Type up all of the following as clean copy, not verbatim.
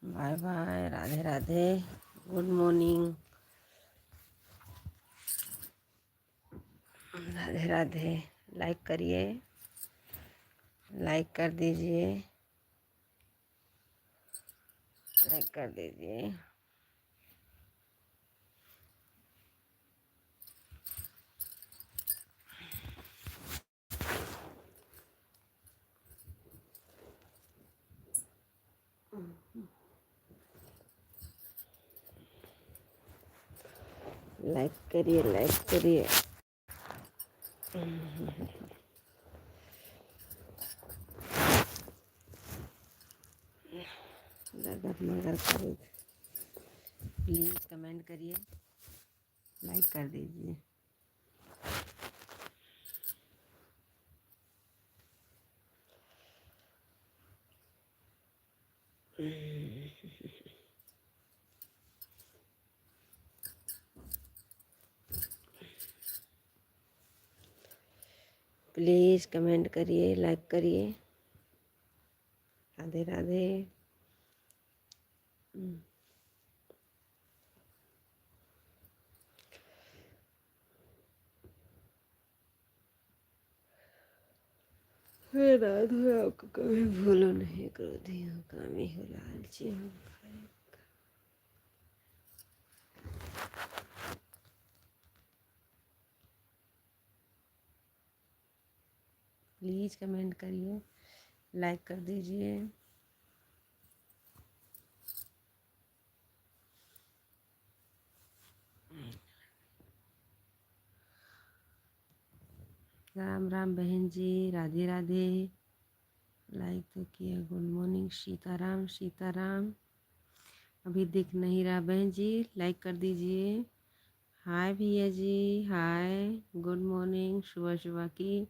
Bye bye, Radhe Radhe, good morning, Radhe Radhe. Like करिए, like कर दीजिए, लाइक कर दीजिए। लाइक करिए, लाइक करिए। लगत मगर करिए, प्लीज़ कमेंट करिए, लाइक कर दीजिए। प्लीज़ कमेंट करिए, लाइक करिए। राधे राधे। हे राधे, आपको कभी भूलो नहीं, क्रोधी हूँ, कामी हूँ, लालची हूँ। प्लीज़ कमेंट करिए, लाइक कर दीजिए। राम राम बहन जी, राधे राधे। लाइक तो किया, गुड मॉर्निंग, सीताराम सीताराम। अभी दिख नहीं रहा बहन जी, लाइक कर दीजिए। हाय भैया जी, हाय, गुड मॉर्निंग, सुबह सुबह की।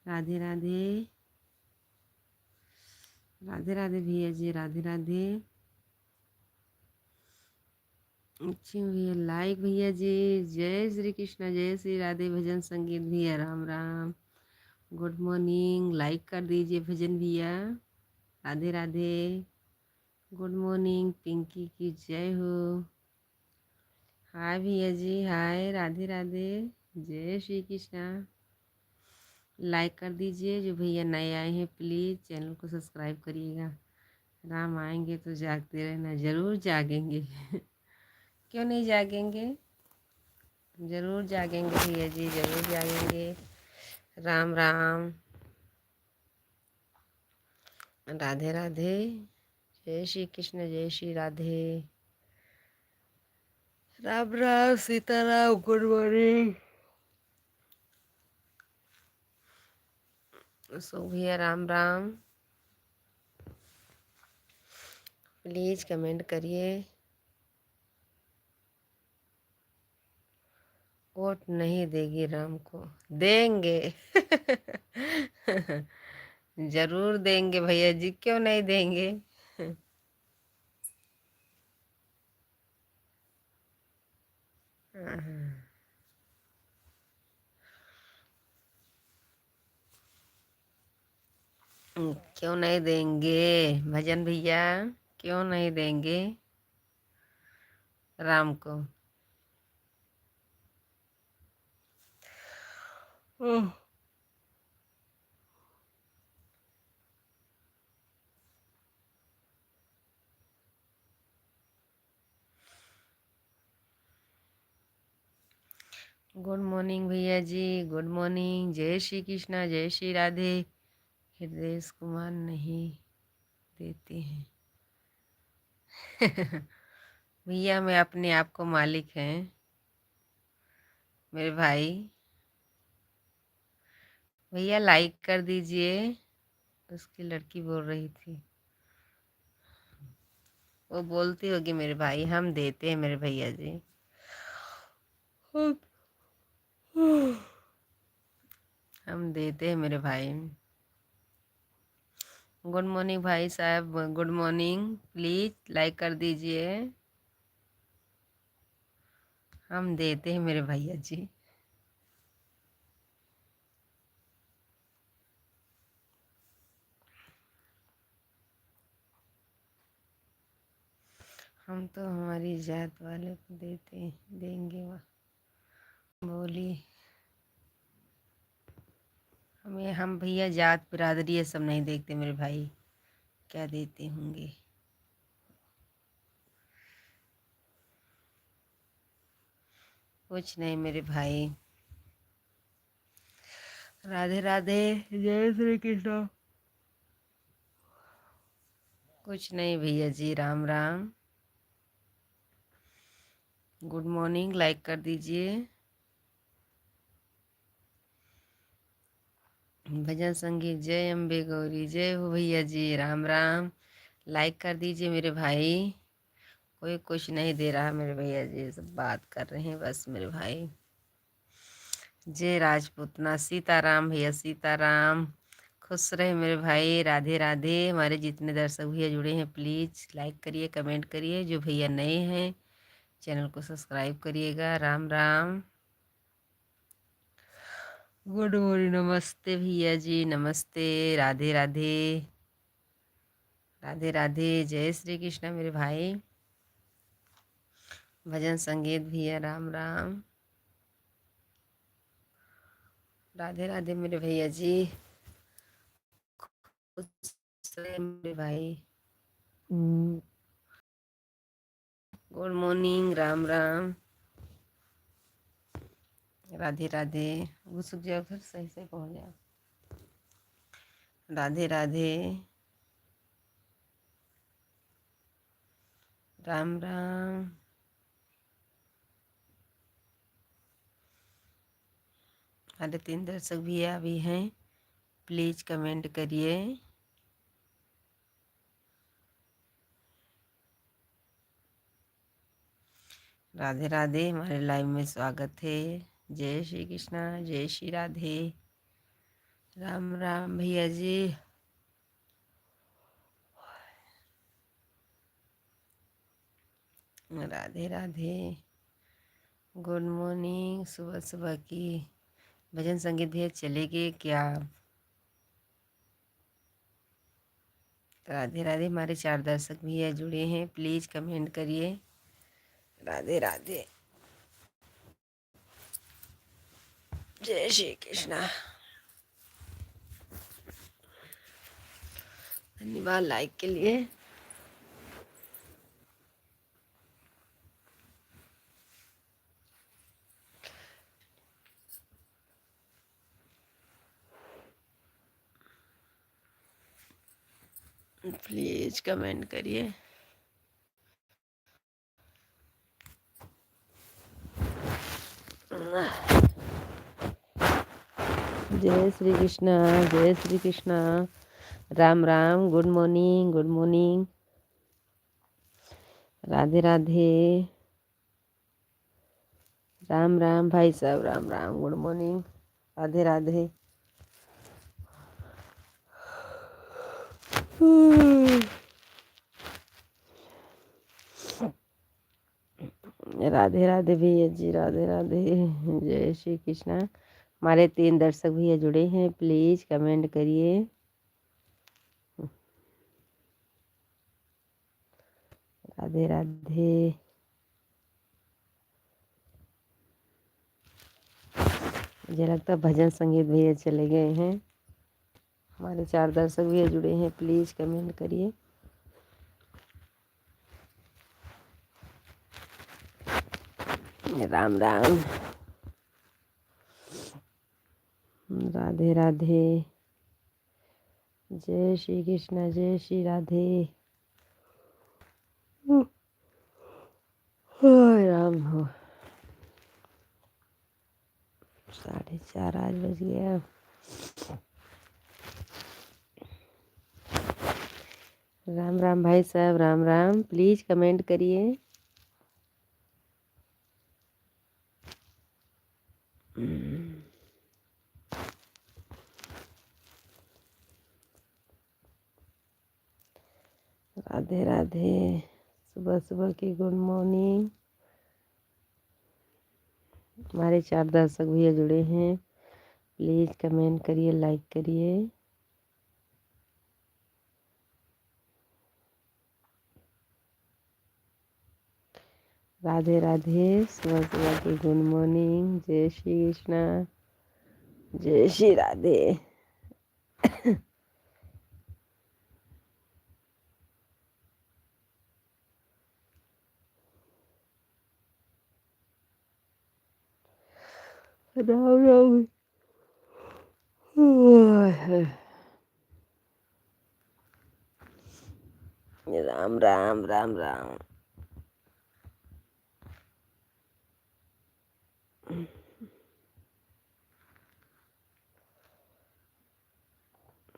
राधे राधे, राधे राधे भैया जी, राधे राधे। अच्छी भैया, लाइक भैया जी। जय श्री कृष्णा, जय श्री राधे। भजन संगीत भैया, Ram Ram, good morning, like कर दीजिए भजन भैया। राधे राधे, गुड मॉर्निंग, पिंकी की जय हो। हाय भैया जी, हाय, राधे राधे, जय श्री कृष्णा। लाइक कर दीजिए, जो भैया नए आए हैं प्लीज़ चैनल को सब्सक्राइब करिएगा। राम आएंगे तो जागते रहना, ज़रूर जागेंगे। क्यों नहीं जागेंगे, ज़रूर जागेंगे भैया जी, ज़रूर जागेंगे। राम राम, राधे राधे, जय श्री कृष्ण, जय Shri Radhe. Ram Ram, Sitaram, good morning. So भैया, राम राम। प्लीज़ कमेंट करिए। वोट नहीं देगी राम को, देंगे। जरूर देंगे भैया जी, क्यों नहीं देंगे। क्यों नहीं देंगे भजन भैया, क्यों नहीं देंगे राम को। ओह, गुड मॉर्निंग भैया जी, गुड मॉर्निंग। जय श्री कृष्णा, जय श्री राधे। हृदय कुमार नहीं देते हैं। भैया मैं अपने आप को मालिक हैं मेरे भाई। भैया लाइक कर दीजिए। उसकी लड़की बोल रही थी, वो बोलती होगी मेरे भाई, हम देते हैं मेरे भैया जी। हम देते हैं मेरे भाई। गुड मॉर्निंग भाई साहब, गुड मॉर्निंग। प्लीज लाइक कर दीजिए। हम देते हैं मेरे भैया जी। हम तो हमारी जात वाले को देते देंगे। वह बोली हमें, हम भैया जात बिरादरी ये सब नहीं देखते मेरे भाई, क्या देते होंगे। कुछ नहीं मेरे भाई। राधे राधे, जय श्री कृष्ण। कुछ नहीं भैया जी, Ram Ram. Good morning, like कर दीजिए। भजन संगीत, जय अम्बे गौरी, जय हो भैया जी, राम राम। लाइक कर दीजिए मेरे भाई। कोई कुछ नहीं दे रहा मेरे भैया जी, सब बात कर रहे हैं बस मेरे भाई। जय राजपूतना, सीताराम भैया, सीताराम। खुश रहे मेरे भाई, राधे राधे। हमारे जितने दर्शक भैया जुड़े हैं प्लीज़ लाइक करिए, कमेंट करिए। जो भैया नए हैं चैनल को सब्सक्राइब करिएगा। राम राम, गुड मॉर्निंग, नमस्ते भैया जी, नमस्ते। राधे राधे, राधे राधे, जय श्री कृष्ण मेरे भाई। भजन संगीत भैया, राम राम। राधे राधे मेरे भैया जी, खुश रहे मेरे भाई। Good morning, Ram Ram. राधे राधे। घुसुक जाओ, फिर सही से पहुंच जाओ। राधे राधे, राम राम। हमारे 3 दर्शक भैया भी हैं, प्लीज कमेंट करिए। राधे राधे, हमारे लाइव में स्वागत है। जय श्री कृष्णा, जय श्री राधे। राम राम भैया जी। Radhe Radhe, good morning. सुबह सुबह की भजन संगीत भैया चलेंगे क्या? राधे राधे, हमारे 4 दर्शक भैया जुड़े हैं, प्लीज कमेंट करिए। राधे राधे, जय श्री कृष्णा। धन्यवाद लाइक के लिए। प्लीज कमेंट करिए। जय श्री कृष्णा, जय Shri Krishna. Ram Ram, good morning, good morning. Radhe Radhe, Ram Ram भाई साहब, राम राम, गुड मॉर्निंग। राधे राधे। राधे राधे भैया जी, राधे राधे, जय श्री कृष्णा। हमारे 3 दर्शक भैया जुड़े हैं, प्लीज कमेंट करिए। राधे राधे। मुझे लगता है भजन संगीत भैया चले गए हैं। हमारे 4 दर्शक भैया जुड़े हैं, प्लीज कमेंट करिए। राम राम। राधे राधे। जय श्री कृष्ण, जय श्री राधे। राम हो। 4:30 आज बज गया। राम राम भाई साहब, राम राम। प्लीज कमेंट करिए। राधे राधे। सुबह सुबह की गुड मॉर्निंग। हमारे 4 दर्शक भैया जुड़े हैं, प्लीज कमेंट करिए, लाइक करिए। राधे राधे। सुबह सुबह की गुड मॉर्निंग। जय श्री कृष्णा, जय श्री राधे। राम राम। राम राम राम राम।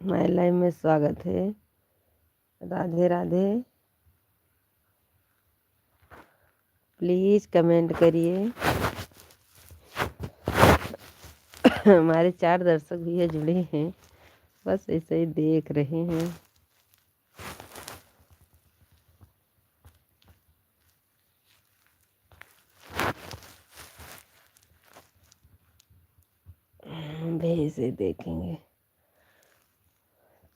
माय लाइफ में स्वागत है। राधे राधे। प्लीज कमेंट करिए। हमारे 4 दर्शक भैया जुड़े हैं, बस ऐसे ही देख रहे हैं। भी ऐसे देखेंगे,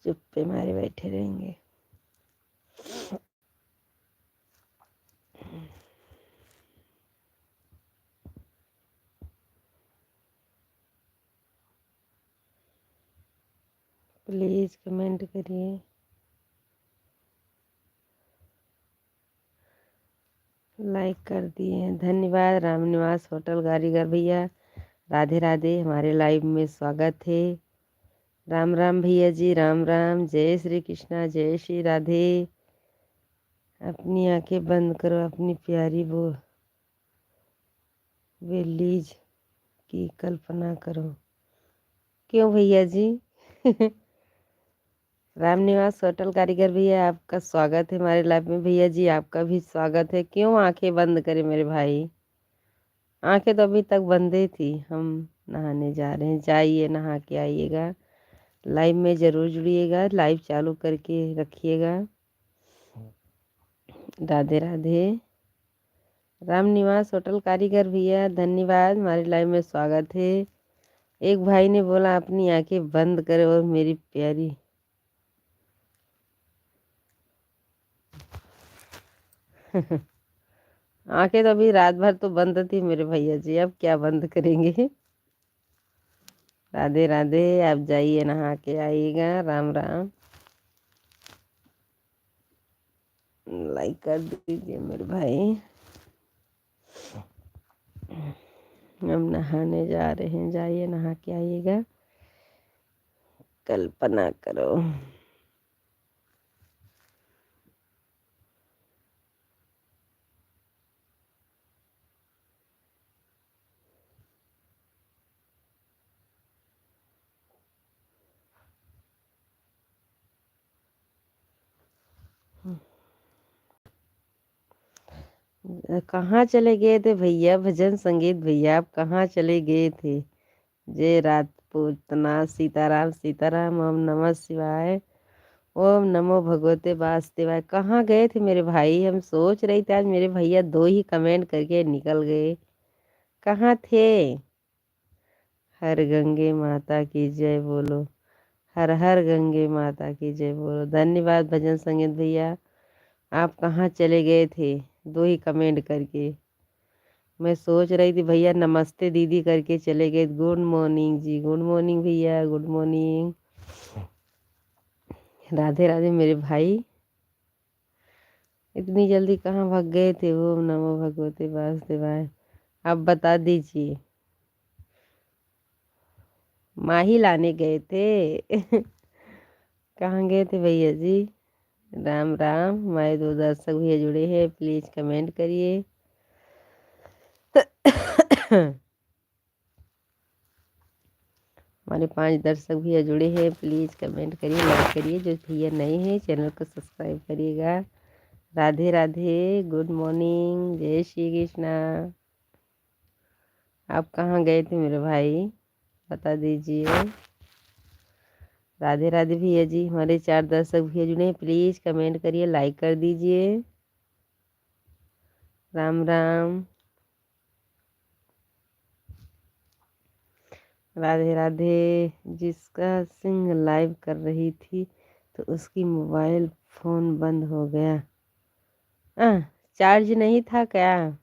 चुप्पे मारे बैठे रहेंगे। प्लीज कमेंट करिए। लाइक कर दिए, धन्यवाद। राम निवास होटल कारीगर भैया, राधे राधे। हमारे लाइव में स्वागत है। राम राम भैया जी, राम राम। जय श्री कृष्णा, जय श्री राधे। अपनी आंखें बंद करो, अपनी प्यारी वो वेलीज की कल्पना करो। क्यों भैया जी? राम निवास होटल कारीगर भैया, आपका स्वागत है हमारे लाइव में। भैया जी आपका भी स्वागत है। क्यों आंखें बंद करें मेरे भाई? आंखें तो अभी तक बंद ही थी। हम नहाने जा रहे हैं, जाइए नहा के आइएगा। लाइव में ज़रूर जुड़िएगा, लाइव चालू करके रखिएगा। राधे राधे। राम निवास होटल कारीगर भैया धन्यवाद, हमारे लाइव में स्वागत है। एक भाई ने बोला अपनी आंखें बंद करे और मेरी प्यारी आंखें तो अभी रात भर तो बंद थी मेरे भैया जी, अब क्या बंद करेंगे। राधे राधे। आप जाइए नहा के आइएगा। राम राम। लाइक कर दीजिए मेरे भाई। हम नहाने जा रहे हैं, जाइए नहा के आइएगा। कल्पना करो। कहाँ चले गए थे भैया? भजन संगीत भैया आप कहाँ चले गए थे? जय रात पूतना। सीताराम सीताराम। ओम नमः शिवाय। ओम नमो भगवते वासुदेवाय। कहाँ गए थे मेरे भाई? हम सोच रही थी आज मेरे भैया 2 ही कमेंट करके निकल गए। कहाँ थे? हर गंगे माता की जय बोलो। हर हर गंगे माता की जय बोलो। धन्यवाद भजन संगीत भैया। आप कहाँ चले गए थे 2 ही कमेंट करके? मैं सोच रही थी भैया नमस्ते दीदी करके चले गए। गुड मॉर्निंग जी, गुड मॉर्निंग भैया, गुड मॉर्निंग। राधे राधे मेरे भाई। इतनी जल्दी कहाँ भाग गए थे? ओम नमो भगवते वासुदेवाय। आप बता दीजिए। माही लाने गए थे। कहाँ गए थे भैया जी? राम राम। हमारे 2 दर्शक भैया जुड़े हैं, प्लीज कमेंट करिए। हमारे 5 दर्शक भैया जुड़े हैं, प्लीज कमेंट करिए, लाइक करिए। जो भैया नए हैं चैनल को सब्सक्राइब करिएगा। राधे राधे, गुड मॉर्निंग, जय श्री कृष्णा। आप कहाँ गए थे मेरे भाई, बता दीजिए। राधे राधे भैया जी। हमारे 4 दर्शक भैया जुड़े हैं, प्लीज कमेंट करिए, लाइक कर दीजिए। राम राम, राधे राधे। जिसका सिंह लाइव कर रही थी तो उसकी मोबाइल फोन बंद हो गया। चार्ज नहीं था क्या?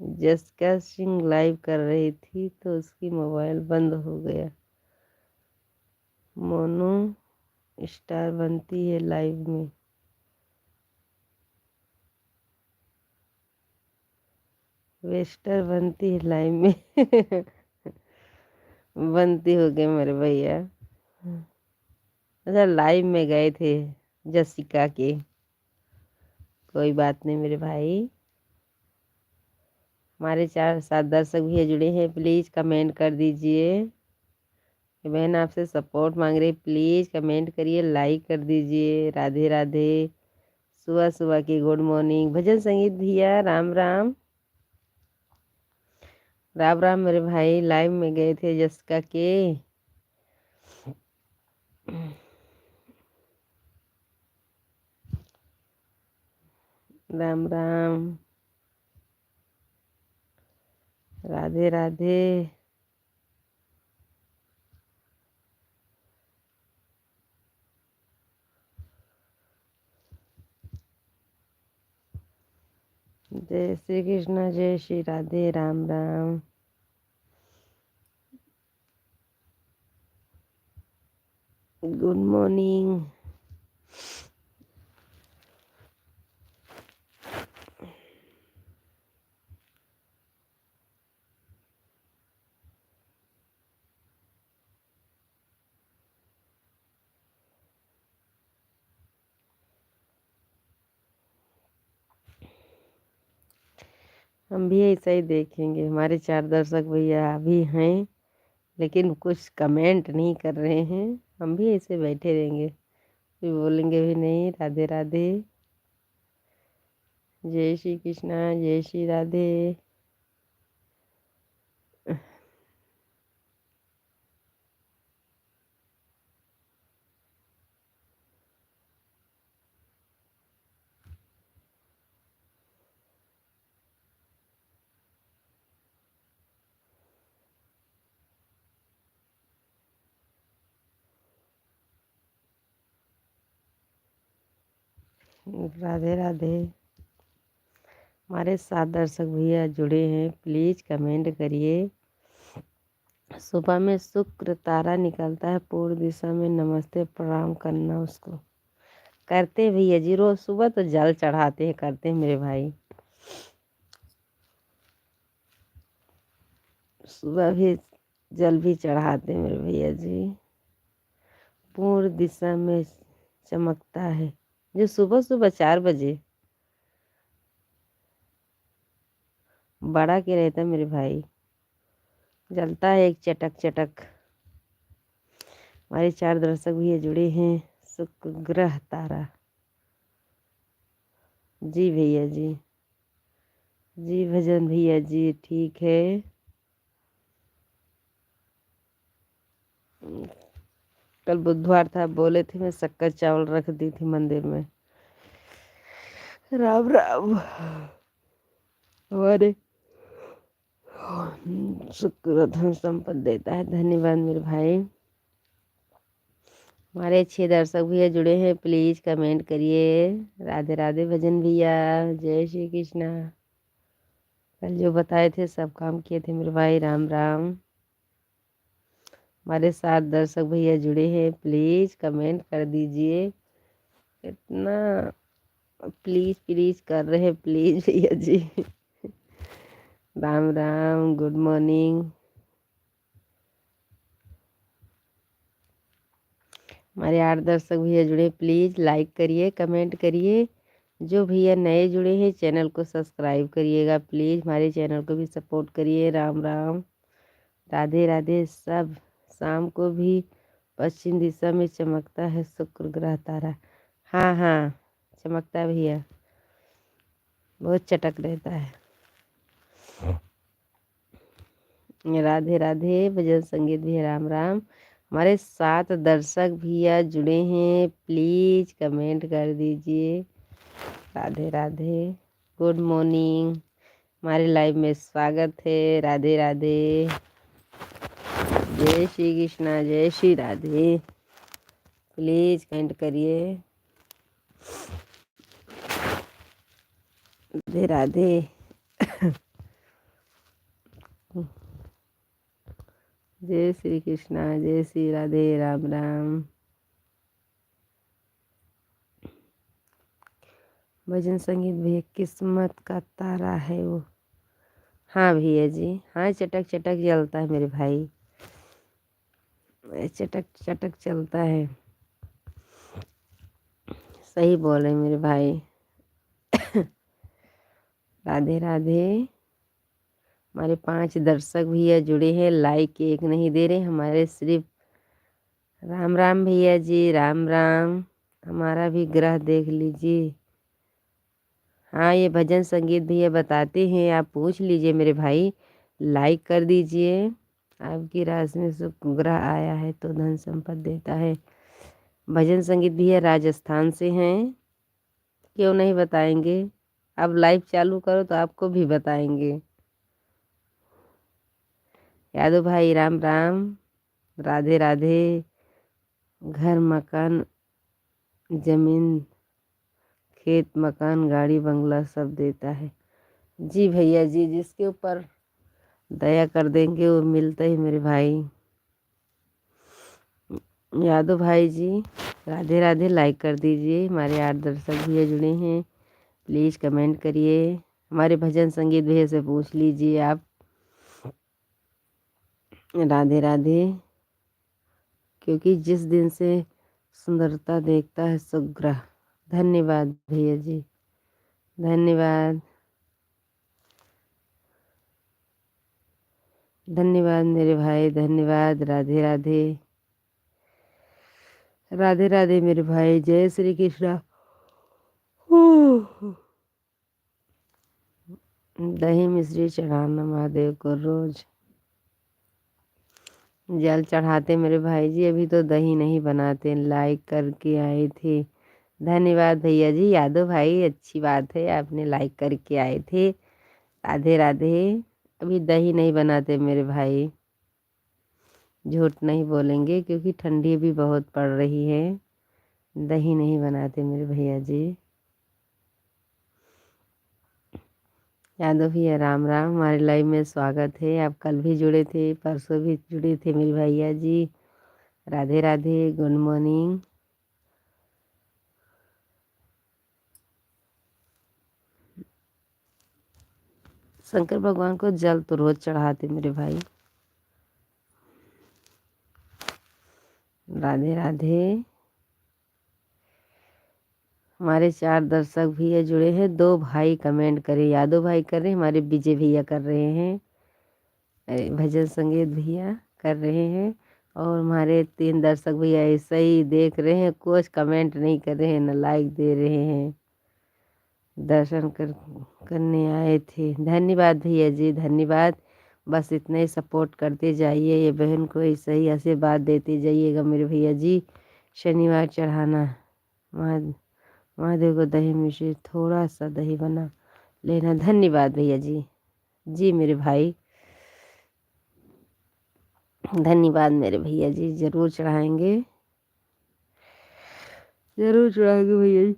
जिसका सिंह लाइव कर रही थी तो उसकी मोबाइल बंद हो गया। मोनू स्टार बनती है लाइव में। वेस्टर बनती है लाइव में। बनती हो गई मेरे भैया। अच्छा, लाइव में गए थे जसिका के। कोई बात नहीं मेरे भाई। हमारे 4-7 दर्शक भी जुड़े हैं, प्लीज कमेंट कर दीजिए। बहन आपसे सपोर्ट मांग रही, प्लीज कमेंट करिए, लाइक कर दीजिए। राधे राधे। सुबह सुबह की गुड मॉर्निंग। भजन संगीत भैया राम राम। राम राम मेरे भाई। लाइव में गए थे जसिका के। राम राम, राधे राधे। जय श्री कृष्ण, जय श्री राधे, राम राम। Good morning. हम भी ऐसा ही देखेंगे। हमारे 4 दर्शक भैया अभी हैं लेकिन कुछ कमेंट नहीं कर रहे हैं। हम भी ऐसे बैठे रहेंगे, कोई बोलेंगे भी नहीं। राधे राधे, जय श्री कृष्णा, जय श्री राधे। राधे राधे। हमारे 7 दर्शक भैया जुड़े हैं, प्लीज कमेंट करिए। सुबह में शुक्र तारा निकलता है पूर्व दिशा में, नमस्ते प्रणाम करना उसको। करते भैया जी, रोज सुबह तो जल चढ़ाते हैं, करते हैं मेरे भाई। सुबह भी जल भी चढ़ाते हैं मेरे भैया जी। पूर्व दिशा में चमकता है जो सुबह सुबह 4 बजे बड़ा के रहता है मेरे भाई। जलता है एक चटक चटक। हमारे 4 दर्शक भी जुड़े हैं। शुक्र ग्रह तारा। जी भैया जी। जी भजन भैया जी, ठीक है। कल बुधवार था, बोले थे मैं शक्कर चावल रख दी थी मंदिर में। राम राम। हमारे शुक्र धन संपत्ति देता है। धन्यवाद मेरे भाई। हमारे 6 दर्शक भैया जुड़े हैं, प्लीज कमेंट करिए। राधे राधे भजन भैया, जय श्री कृष्णा। कल जो बताए थे सब काम किए थे मेरे भाई। राम राम। हमारे 7 दर्शक भैया जुड़े हैं, प्लीज कमेंट कर दीजिए। इतना प्लीज प्लीज कर रहे हैं, प्लीज भैया जी। Ram Ram, good morning. हमारे 8 दर्शक भैया जुड़े, प्लीज़ लाइक करिए, कमेंट करिए। जो भैया नए जुड़े हैं चैनल को सब्सक्राइब करिएगा प्लीज़, हमारे चैनल को भी सपोर्ट करिए। राम राम, राधे राधे सब। शाम को भी पश्चिम दिशा में चमकता है शुक्र ग्रह तारा। हाँ हाँ, चमकता है भैया, बहुत चटक रहता है। राधे राधे, भजन संगीत भी। राम राम। हमारे 7 दर्शक भैया जुड़े हैं, प्लीज कमेंट कर दीजिए। राधे राधे, गुड मॉर्निंग, हमारे लाइव में स्वागत है। राधे राधे, जय श्री कृष्णा, जय श्री राधे। प्लीज कमेंट करिए। राधे राधे। जय श्री कृष्णा, जय श्री राधे। राम राम। भजन संगीत भैया किस्मत का तारा है वो। हाँ भैया जी, हाँ, चटक चटक चलता है मेरे भाई, चटक चटक चलता है। सही बोल रहे मेरे भाई। राधे राधे। हमारे 5 दर्शक भैया जुड़े हैं, लाइक एक नहीं दे रहे हमारे, सिर्फ राम राम भैया जी, राम राम। हमारा भी ग्रह देख लीजिए। हाँ, ये भजन संगीत भैया बताते हैं, आप पूछ लीजिए मेरे भाई, लाइक कर दीजिए। आपकी राशि में शुक्र ग्रह आया है तो धन संपत्ति देता है। भजन संगीत भैया राजस्थान से हैं, क्यों नहीं बताएंगे। अब लाइव चालू करो तो आपको भी बताएंगे। यादव भाई राम राम, राधे राधे। घर मकान जमीन खेत मकान गाड़ी बंगला सब देता है। जी भैया जी, जिसके ऊपर दया कर देंगे वो मिलता ही मेरे भाई। यादव भाई जी राधे राधे, लाइक कर दीजिए। हमारे 8 दर्शक भैया जुड़े हैं, प्लीज़ कमेंट करिए। हमारे भजन संगीत भैया से पूछ लीजिए आप। राधे राधे। क्योंकि जिस दिन से सुंदरता देखता है सुग्रह। धन्यवाद भैया जी, धन्यवाद, धन्यवाद मेरे भाई, धन्यवाद। राधे राधे, राधे राधे मेरे भाई, जय श्री कृष्णा। दही मिश्री चढ़ाना महादेव को रोज, जल चढ़ाते मेरे भाई जी, अभी तो दही नहीं बनाते। लाइक करके आए थे, धन्यवाद भैया जी। यादव भाई अच्छी बात है, आपने लाइक करके आए थे। राधे राधे। अभी दही नहीं बनाते मेरे भाई, झूठ नहीं बोलेंगे क्योंकि ठंडी भी बहुत पड़ रही है। दही नहीं बनाते मेरे भैया जी। यादव भैया राम राम, हमारे लाइव में स्वागत है। आप कल भी जुड़े थे, परसों भी जुड़े थे मेरे भैया जी। Radhe Radhe, good morning. शंकर भगवान को जल तो रोज चढ़ाते मेरे भाई। राधे राधे। हमारे 4 दर्शक भैया जुड़े हैं, 2 भाई कमेंट करे। यादव भाई कर रहे हैं, हमारे विजय भैया कर रहे हैं, भजन संगीत भैया कर रहे हैं, और हमारे 3 दर्शक भैया ऐसे ही देख रहे हैं, कुछ कमेंट नहीं कर रहे हैं न लाइक दे रहे हैं। दर्शन करने आए थे। धन्यवाद भैया जी, धन्यवाद। बस इतना ही सपोर्ट करते जाइए, ये बहन को ऐसे ही आशीर्वाद देते जाइएगा मेरे भैया जी। शनिवार चढ़ाना महादेव को दही मिश्री, थोड़ा सा दही बना लेना। धन्यवाद भैया जी। जी मेरे भाई, धन्यवाद मेरे भैया जी, जरूर चढ़ाएंगे, जरूर चढ़ाएंगे भैया जी।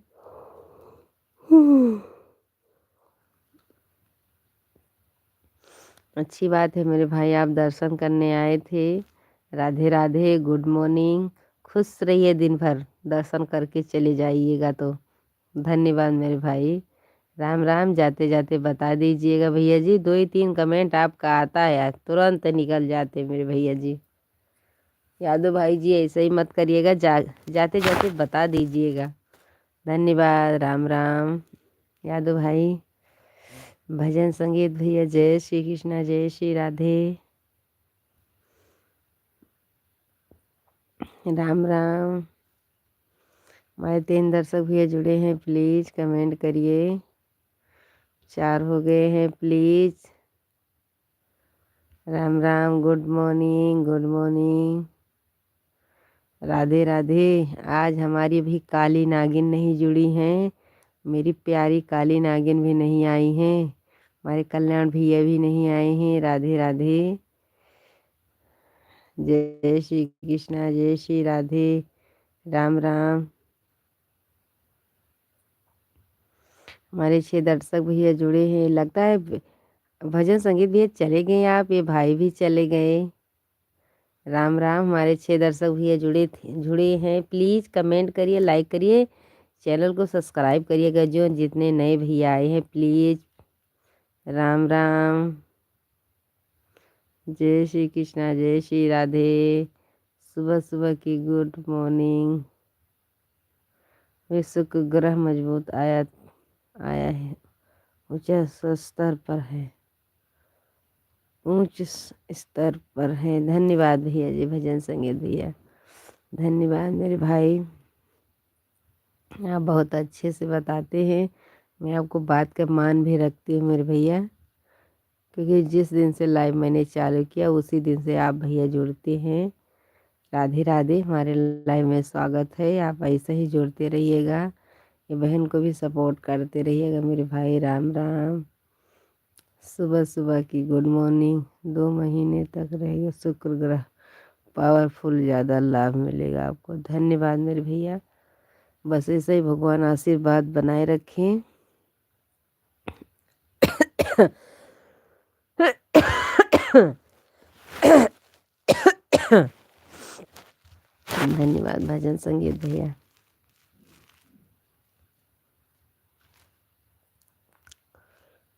अच्छी बात है मेरे भाई, आप दर्शन करने आए थे। Radhe Radhe, good morning. खुश रहिए दिन भर, दर्शन करके चले जाइएगा तो। धन्यवाद मेरे भाई। राम राम। जाते जाते बता दीजिएगा भैया जी, 2 ही 3 कमेंट आपका आता है तुरंत निकल जाते मेरे भैया जी। यादव भाई जी ऐसे ही मत करिएगा, जाते जाते बता दीजिएगा। धन्यवाद। राम राम यादव भाई। भजन संगीत भैया, जय श्री कृष्णा, जय श्री राधे। राम राम। हमारे 3 दर्शक भैया जुड़े हैं, प्लीज कमेंट करिए। 4 हो गए हैं, please. Ram Ram. Good morning, good morning. Radhe Radhe. आज हमारी भी काली नागिन नहीं जुड़ी हैं, मेरी प्यारी काली नागिन भी नहीं आई हैं, हमारे कल्याण भैया भी नहीं आए हैं। राधे राधे। जय श्री कृष्णा, जय श्री राधे। राम राम। हमारे 6 दर्शक भैया जुड़े हैं, लगता है भजन संगीत भैया चले गए, आप ये भाई भी चले गए। राम राम। हमारे 6 दर्शक भैया जुड़े हैं, प्लीज़ कमेंट करिए, लाइक करिए, चैनल को सब्सक्राइब करिएगा। जो जितने नए भैया आए हैं प्लीज़। राम राम। जय श्री कृष्णा, जय श्री राधे। सुबह सुबह की गुड मॉर्निंग। विश्व का ग्रह मजबूत आया है, ऊंचा स्तर पर है, उच्च स्तर पर है। धन्यवाद भैया जी, भजन संगीत भैया, धन्यवाद मेरे भाई। आप बहुत अच्छे से बताते हैं, मैं आपको बात का मान भी रखती हूँ मेरे भैया, क्योंकि जिस दिन से लाइव मैंने चालू किया उसी दिन से आप भैया जुड़ते हैं। राधे राधे। हमारे लाइव में स्वागत है, आप ऐसे ही जुड़ते रहिएगा, ये बहन को भी सपोर्ट करते रहिएगा मेरे भाई। राम राम। सुबह सुबह की गुड मॉर्निंग। 2 महीने तक रहेगा शुक्र ग्रह पावरफुल, ज़्यादा लाभ मिलेगा आपको। धन्यवाद मेरे भैया, बस ऐसे ही भगवान आशीर्वाद बनाए रखें। धन्यवाद भजन संगीत भैया।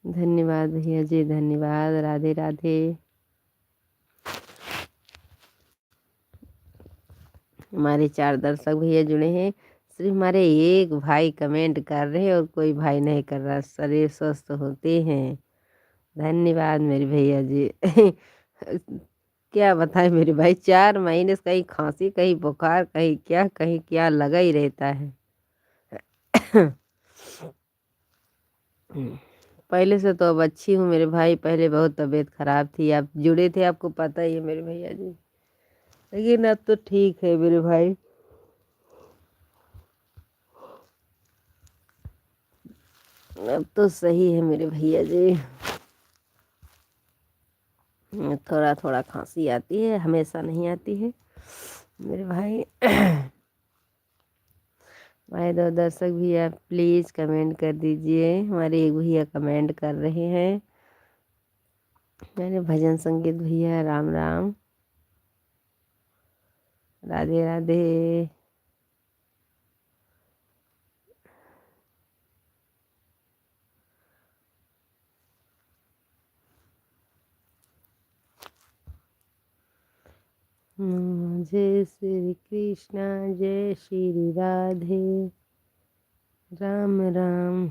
धन्यवाद भैया जी, धन्यवाद। राधे राधे। हमारे 4 दर्शक भैया जुड़े हैं, सिर्फ हमारे एक भाई कमेंट कर रहे हैं और कोई भाई नहीं कर रहा। शरीर स्वस्थ होते हैं। धन्यवाद मेरे भैया जी। क्या बताएं मेरे भाई, 4 महीने से कहीं खांसी, कहीं बुखार, कहीं क्या लगा ही रहता है। पहले से तो अब अच्छी हूँ मेरे भाई, पहले बहुत तबीयत खराब थी, आप जुड़े थे आपको पता ही है मेरे भैया जी, लेकिन अब तो ठीक है मेरे भाई। अब तो सही है मेरे भैया जी। थोड़ा थोड़ा खांसी आती है, हमेशा नहीं आती है मेरे भाई। हमारे 2 दर्शक भैया प्लीज़ कमेंट कर दीजिए। हमारे एक भैया कमेंट कर रहे हैं, मेरे भजन संगीत भैया। राम राम। राधे राधे। जय श्री कृष्णा, जय श्री राधे। राम राम।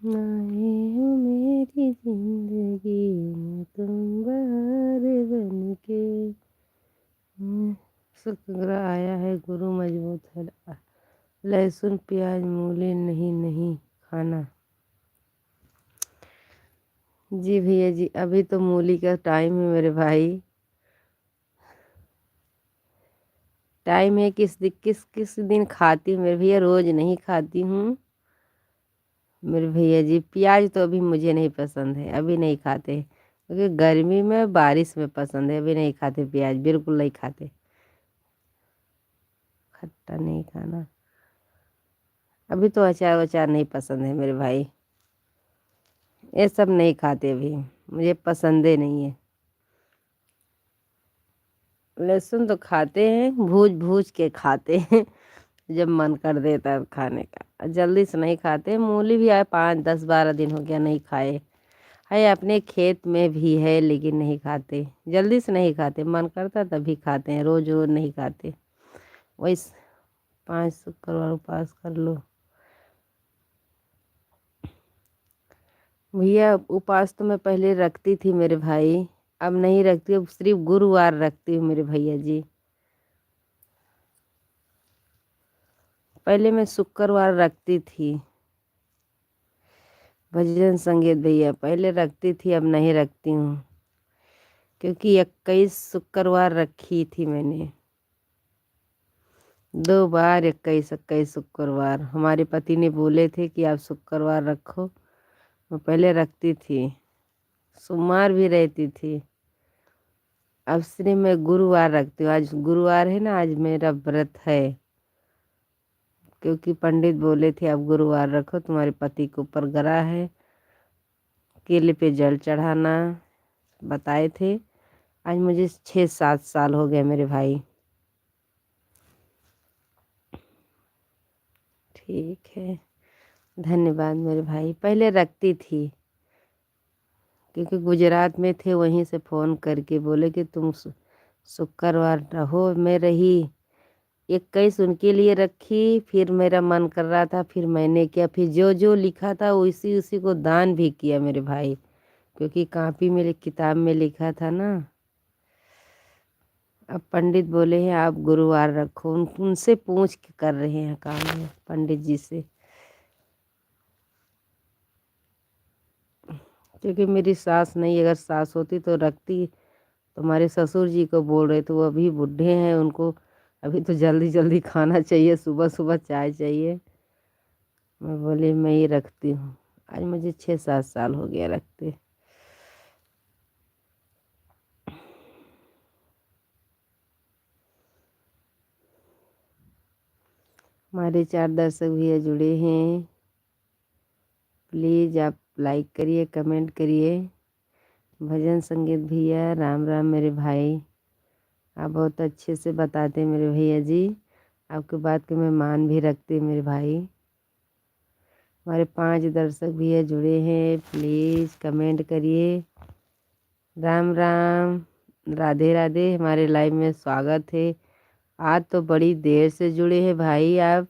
आए हो मेरी जिंदगी में तुम बहार बन के। शुक्र आया है, गुरु मजबूत है, लहसुन प्याज मूली नहीं नहीं खाना। जी भैया जी, अभी तो मूली का टाइम है मेरे भाई, टाइम है। किस दिन खाती हूँ मेरे भैया, रोज नहीं खाती हूँ मेरे भैया जी। प्याज तो अभी मुझे नहीं पसंद है, अभी नहीं खाते, क्योंकि गर्मी में बारिश में पसंद है, अभी नहीं खाते प्याज, बिल्कुल नहीं खाते। खट्टा नहीं खाना, अभी तो अचार वचार नहीं पसंद है मेरे भाई, ये सब नहीं खाते अभी, मुझे पसंद ही नहीं है। लहसुन तो खाते हैं, भूज भूज के खाते हैं जब मन कर देता है खाने का, जल्दी से नहीं खाते। मूली भी आए 5 10 12 दिन हो गया नहीं खाए है, अपने खेत में भी है लेकिन नहीं खाते, जल्दी से नहीं खाते, मन करता तभी खाते हैं, रोज रोज नहीं खाते। वही 5 शुक्रवार उपवास कर लो भैया। उपवास तो मैं पहले रखती थी मेरे भाई, अब नहीं रखती, अब सिर्फ गुरुवार रखती हूँ मेरे भैया जी। पहले मैं शुक्रवार रखती थी भजन संगीत भैया, पहले रखती थी अब नहीं रखती हूँ, क्योंकि 21 शुक्रवार रखी थी मैंने, 2 बार 21 21 शुक्रवार हमारे पति ने बोले थे कि आप शुक्रवार रखो। मैं पहले रखती थी, सोमवार भी रहती थी, अब सिर्फ मैं गुरुवार रखती हूँ। आज गुरुवार है ना, आज मेरा व्रत है, क्योंकि पंडित बोले थे अब गुरुवार रखो, तुम्हारे पति के ऊपर ग्रह है, केले पे जल चढ़ाना बताए थे। आज मुझे 6 7 साल हो गए मेरे भाई। ठीक है, धन्यवाद मेरे भाई। पहले रखती थी क्योंकि गुजरात में थे, वहीं से फ़ोन करके बोले कि तुम शुक्रवार रहो, मैं रही 21 उनके लिए रखी, फिर मेरा मन कर रहा था, फिर मैंने किया, फिर जो जो लिखा था उसी उसी को दान भी किया मेरे भाई, क्योंकि कापी में किताब में लिखा था ना। अब पंडित बोले हैं आप गुरुवार रखो, उनसे पूछ के कर रहे हैं काम है पंडित जी से, क्योंकि मेरी सास नहीं, अगर सास होती तो रखती। तुम्हारे ससुर जी को बोल रहे थे, वो अभी बूढ़े हैं, उनको अभी तो जल्दी जल्दी खाना चाहिए, सुबह सुबह चाय चाहिए। मैं बोली मैं ही रखती हूँ, आज मुझे 6 7 साल हो गया रखते। हमारे 4 दर्शक भैया जुड़े हैं, प्लीज़ आप लाइक करिए, कमेंट करिए। भजन संगीत भैया राम राम मेरे भाई, आप बहुत अच्छे से बताते हैं मेरे भैया जी, आपके बात के मैं मान भी रखती हूँ मेरे भाई। हमारे 5 दर्शक भैया जुड़े हैं, प्लीज़ कमेंट करिए। राम राम, राधे राधे, हमारे लाइव में स्वागत है। आज तो बड़ी देर से जुड़े हैं भाई आप।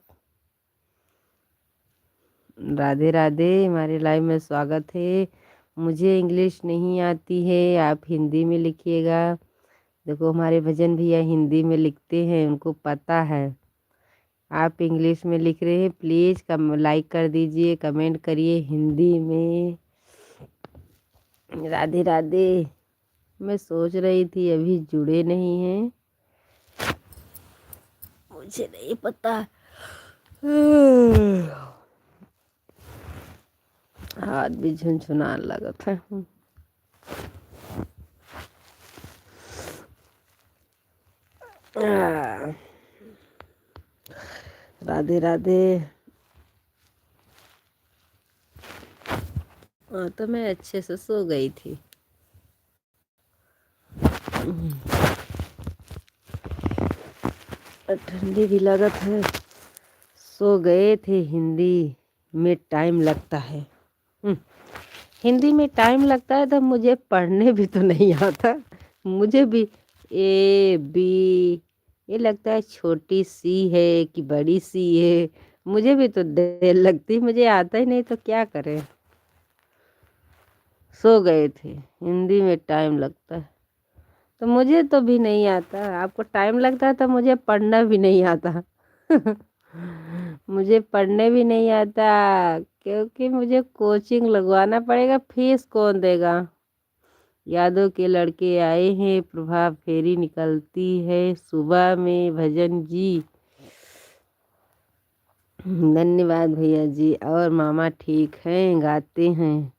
राधे राधे, हमारे लाइव में स्वागत है। मुझे इंग्लिश नहीं आती है, आप हिंदी में लिखिएगा। देखो हमारे भजन भैया हिंदी में लिखते हैं, उनको पता है। आप इंग्लिश में लिख रहे हैं, प्लीज़ लाइक कर दीजिए, कमेंट करिए हिंदी में। राधे राधे। मैं सोच रही थी अभी जुड़े नहीं हैं, मुझे नहीं पता। हाथ भी झुनझुनाने लगा था। राधे राधे। हाँ तो मैं अच्छे से सो गई थी। ठंडी भी लगत है। सो गए थे। हिंदी में टाइम लगता है, हिंदी में टाइम लगता है तो मुझे पढ़ने भी तो नहीं आता। मुझे भी ए बी ये लगता है छोटी सी है कि बड़ी सी है, मुझे भी तो देर लगती, मुझे आता ही नहीं तो क्या करें। सो गए थे, हिंदी में टाइम लगता है तो मुझे तो भी नहीं आता। आपको टाइम लगता है तो मुझे पढ़ना भी नहीं आता। मुझे पढ़ने भी नहीं आता, क्योंकि मुझे कोचिंग लगवाना पड़ेगा, फीस कौन देगा। यादों के लड़के आए हैं, प्रभात फेरी निकलती है सुबह में भजन जी। धन्यवाद भैया जी। और मामा ठीक हैं, गाते हैं,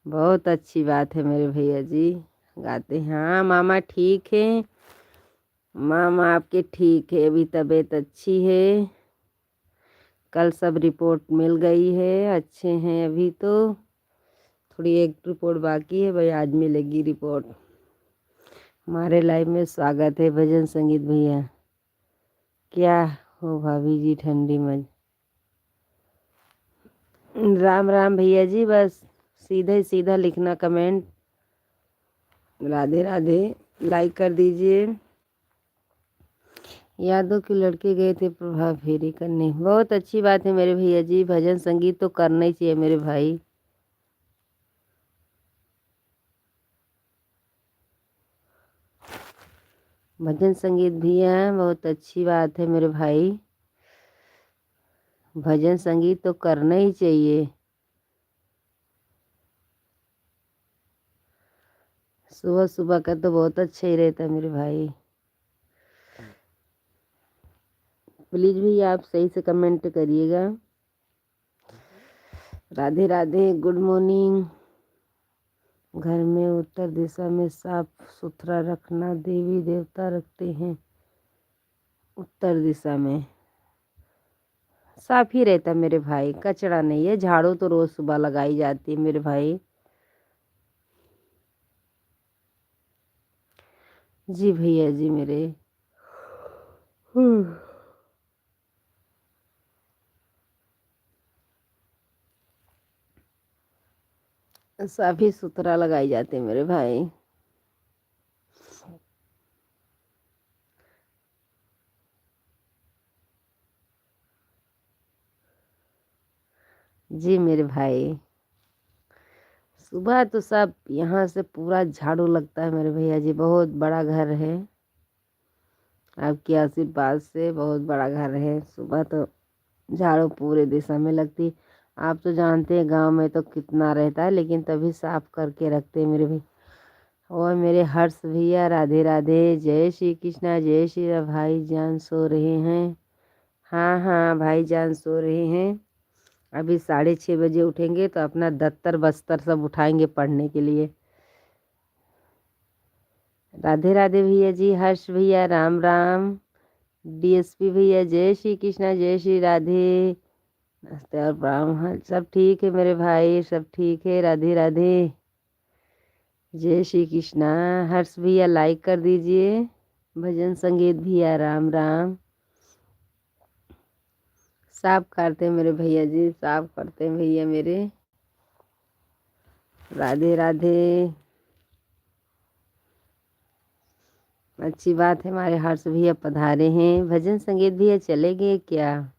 बहुत अच्छी बात है मेरे भैया जी, गाते हैं। हाँ मामा ठीक है, मामा आपके ठीक है, अभी तबीयत अच्छी है, कल सब रिपोर्ट मिल गई है, अच्छे हैं अभी तो। थोड़ी एक रिपोर्ट बाकी है भाई, आज मिलेगी रिपोर्ट। हमारे लाइव में स्वागत है भजन संगीत भैया। क्या हो भाभी जी ठंडी में? राम राम भैया जी, बस सीधा सीधा लिखना कमेंट, राधे राधे, लाइक कर दीजिए। यादों के लड़के गए थे प्रभात फेरी करने, बहुत अच्छी बात है मेरे भैया जी, भजन संगीत तो करना ही चाहिए मेरे भाई। भजन संगीत भैया बहुत अच्छी बात है मेरे भाई, भजन संगीत तो करना ही चाहिए। सुबह सुबह का तो बहुत अच्छा ही रहता है मेरे भाई। प्लीज भैया आप सही से कमेंट करिएगा। Radhe Radhe, good morning. घर में उत्तर दिशा में साफ सुथरा रखना, देवी देवता रखते हैं उत्तर दिशा में, साफ ही रहता मेरे भाई, कचरा नहीं है। झाड़ू तो रोज सुबह लगाई जाती है मेरे भाई। जी भैया जी मेरे। साफ ही सुथरा लगाई जाती है मेरे भाई। जी मेरे भाई, सुबह तो सब यहाँ से पूरा झाड़ू लगता है मेरे भैया जी, बहुत बड़ा घर है, आपकी आशीर्वाद से बहुत बड़ा घर है। सुबह तो झाड़ू पूरे दिशा में लगती। आप तो जानते हैं गांव में तो कितना रहता है, लेकिन तभी साफ करके रखते हैं मेरे भाई। और मेरे हर्ष भैया राधे राधे, जय श्री कृष्णा, जय श्री राम। भाई जान सो रहे हैं? हाँ हाँ भाई जान सो रहे हैं। अभी 6:30 बजे उठेंगे तो अपना दफ्तर बस्तर सब उठाएंगे पढ़ने के लिए। राधे राधे भैया जी, हर्ष भैया राम राम, डीएसपी भैया जय श्री कृष्णा, जय श्री राधे। नमस्ते और ब्राह्मण, सब ठीक है मेरे भाई, सब ठीक है। राधे राधे, जय श्री कृष्णा। हर्ष भैया लाइक कर दीजिए। भजन संगीत भैया राम राम। साफ करते हैं मेरे भैया जी, साफ करते हैं भैया मेरे। राधे राधे, अच्छी बात है हमारे हर्ष भैया पधारे हैं। भजन संगीत भैया चले गए क्या?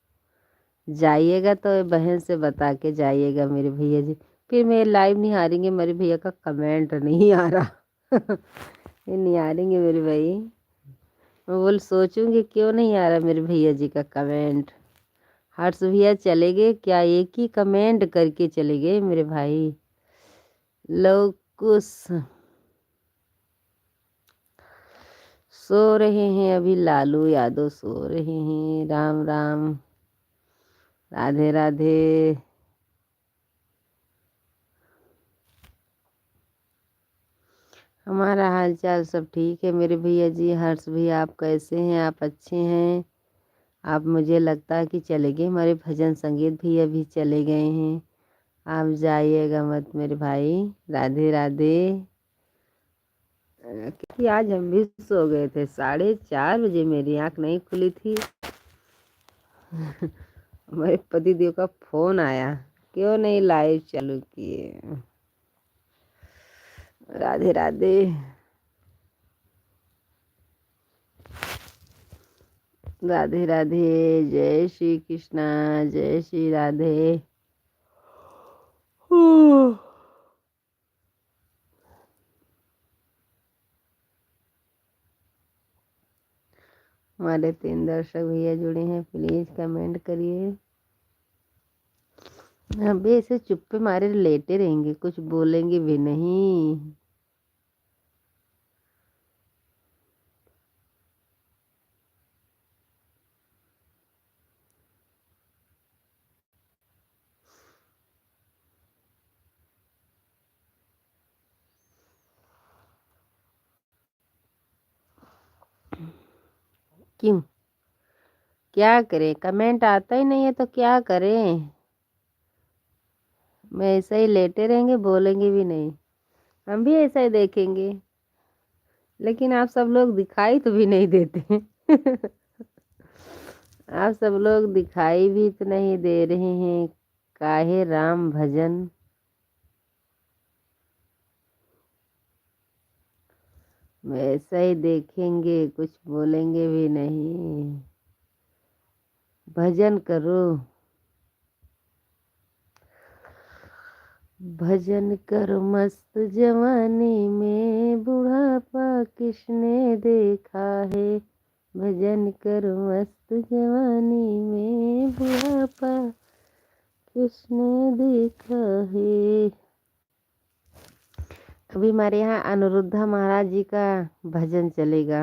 जाइएगा तो बहन से बता के जाइएगा मेरे भैया जी, फिर मेरे लाइव नहीं हारेंगे। मेरे भैया का कमेंट नहीं आ रहा ये नहीं हारेंगे मेरे भाई। मैं बोल सोचूंगी क्यों नहीं आ रहा मेरे भैया जी का कमेंट। हर्ष भैया चले गए क्या? एक ही कमेंट करके चले गए मेरे भाई। लोग कुछ सो रहे हैं, अभी लालू यादव सो रहे हैं। राम राम, राधे राधे। हमारा हाल चाल सब ठीक है मेरे भैया जी। हर्ष भैया आप कैसे हैं? आप अच्छे हैं? आप, मुझे लगता है कि चले गए हमारे भजन संगीत भैया भी चले गए हैं। आप जाइएगा मत मेरे भाई। राधे राधे। कि आज हम भी सो गए थे, 4:30 बजे मेरी आँख नहीं खुली थी हमारे पति देव का फोन आया, क्यों नहीं लाइव चालू किए। राधे राधे, राधे राधे, जय श्री कृष्णा, जय श्री राधे। हमारे 3 दर्शक भैया जुड़े हैं, प्लीज कमेंट करिए। अभी ऐसे चुप्पे मारे लेटे रहेंगे, कुछ बोलेंगे भी नहीं। क्यों? क्या करें? कमेंट आता ही नहीं है तो क्या करें? मैं ऐसे ही लेटे रहेंगे, बोलेंगे भी नहीं। हम भी ऐसा ही देखेंगे। लेकिन आप सब लोग दिखाई तो भी नहीं देते। आप सब लोग दिखाई भी तो नहीं दे रहे हैं, काहे राम भजन। वैसा ही देखेंगे, कुछ बोलेंगे भी नहीं। भजन करो, भजन करो मस्त जवानी में, बुढ़ापा किसने देखा है। भजन करो मस्त जवानी में, बुढ़ापा किसने देखा है। अभी हमारे यहाँ अनिरुद्धा महाराज जी का भजन चलेगा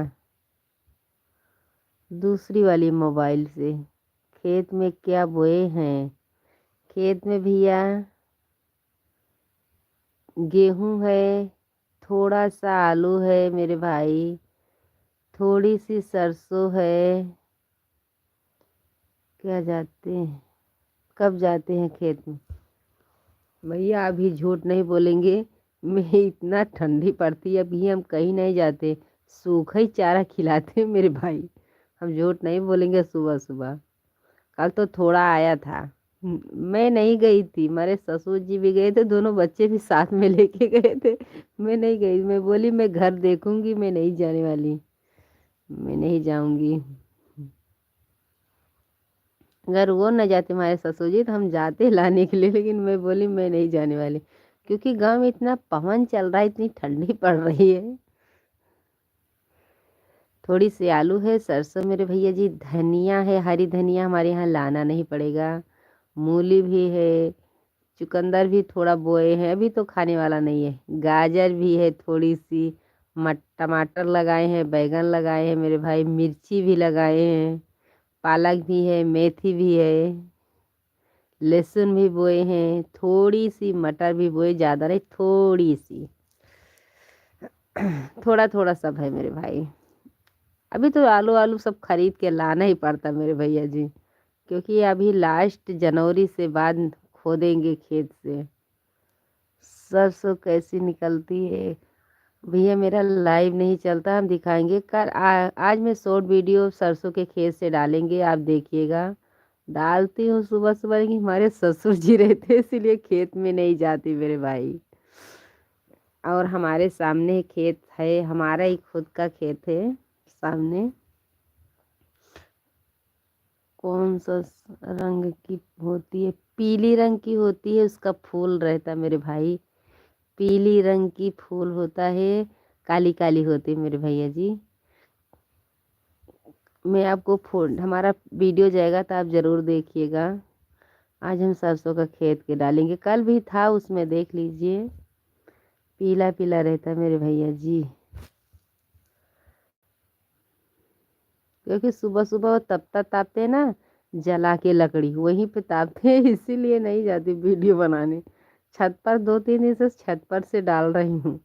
दूसरी वाली मोबाइल से। खेत में क्या बोए हैं? खेत में भैया गेहूं है, थोड़ा सा आलू है मेरे भाई, थोड़ी सी सरसों है। क्या जाते हैं, कब जाते हैं खेत में? भैया अभी झूठ नहीं बोलेंगे, मैं इतना ठंडी पड़ती है अभी हम कहीं नहीं जाते, सूखा ही चारा खिलाते हैं मेरे भाई। हम झूठ नहीं बोलेंगे। सुबह सुबह कल तो थोड़ा आया था। मैं नहीं गई थी, मेरे ससुर जी भी गए थे, दोनों बच्चे भी साथ में लेके गए थे। मैं नहीं गई, मैं बोली मैं घर देखूंगी, मैं नहीं जाने वाली, मैं नहीं जाऊंगी। अगर वो न जाते हमारे ससुर जी तो हम जाते लाने के लिए, लेकिन मैं बोली मैं नहीं जाने वाली, क्योंकि गांव में इतना पवन चल रहा है, इतनी ठंडी पड़ रही है। थोड़ी सी आलू है, सरसों मेरे भैया जी, धनिया है, हरी धनिया हमारे यहाँ लाना नहीं पड़ेगा, मूली भी है, चुकंदर भी थोड़ा बोए हैं, अभी तो खाने वाला नहीं है, गाजर भी है थोड़ी सी, टमाटर लगाए हैं, बैगन लगाए हैं मेरे भाई, मिर्ची भी लगाए हैं, पालक भी है, मेथी भी है, लहसुन भी बोए हैं, थोड़ी सी मटर भी बोए, ज़्यादा नहीं, थोड़ी सी, थोड़ा थोड़ा सब है मेरे भाई। अभी तो आलू आलू सब खरीद के लाना ही पड़ता मेरे भैया जी, क्योंकि अभी लास्ट जनवरी से बाद खोदेंगे खेत से। सरसों कैसी निकलती है भैया, मेरा लाइव नहीं चलता, हम दिखाएंगे कल। आज मैं शॉर्ट वीडियो सरसों के खेत से डालेंगे, आप देखिएगा। डालती हूँ सुबह सुबह, लेकिन हमारे ससुर जी रहते हैं, इसीलिए खेत में नहीं जाती मेरे भाई। और हमारे सामने खेत है, हमारा ही खुद का खेत है सामने। कौन सा रंग की होती है? पीली रंग की होती है, उसका फूल रहता है मेरे भाई, पीली रंग की फूल होता है, काली काली होती है मेरे भैया जी। मैं आपको फोन, हमारा वीडियो जाएगा तो आप ज़रूर देखिएगा। आज हम सरसों का खेत के डालेंगे, कल भी था उसमें, देख लीजिए, पीला पीला रहता है मेरे भैया जी। क्योंकि सुबह सुबह वो तपता तापते हैं ना, जला के लकड़ी वहीं पे तापते हैं, इसीलिए नहीं जाती वीडियो बनाने। छत पर 2-3 दिन से छत पर से डाल रही हूँ।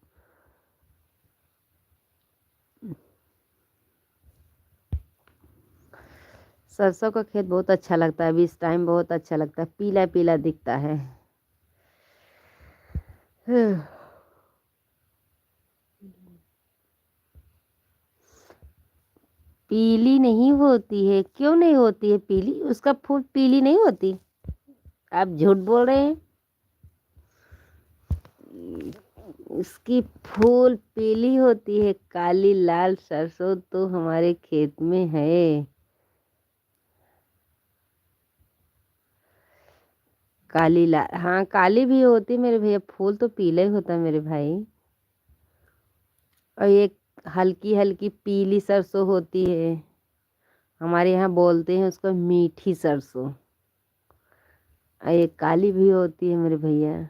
सरसों का खेत बहुत अच्छा लगता है, अभी इस टाइम बहुत अच्छा लगता है, पीला पीला दिखता है। पीली नहीं होती है, क्यों नहीं होती है पीली? उसका फूल पीली नहीं होती, आप झूठ बोल रहे हैं। उसकी फूल पीली होती है, काली लाल सरसों तो हमारे खेत में है। काली लाल, हाँ काली भी होती मेरे भैया, फूल तो पीला ही होता है मेरे भाई। और एक हल्की हल्की पीली सरसों होती है, हमारे यहाँ बोलते हैं उसको मीठी सरसों। और एक काली भी होती है मेरे भैया।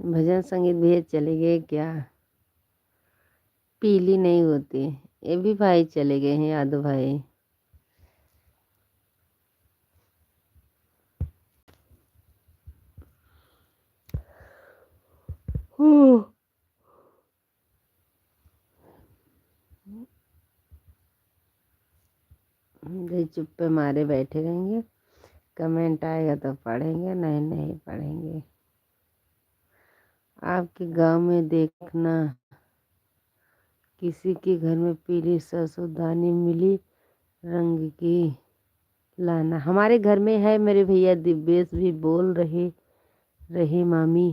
भजन संगीत भी चले गए क्या? पीली नहीं होती, ये भी भाई चले गए हैं, यादव भाई। ये चुप्पे मारे बैठे रहेंगे, कमेंट आएगा तो पढ़ेंगे, नहीं नहीं पढ़ेंगे। आपके गांव में देखना किसी के घर में पीली सरसों मिली रंग की लाना। हमारे घर में है मेरे भैया, दिव्येश भी बोल रहे मामी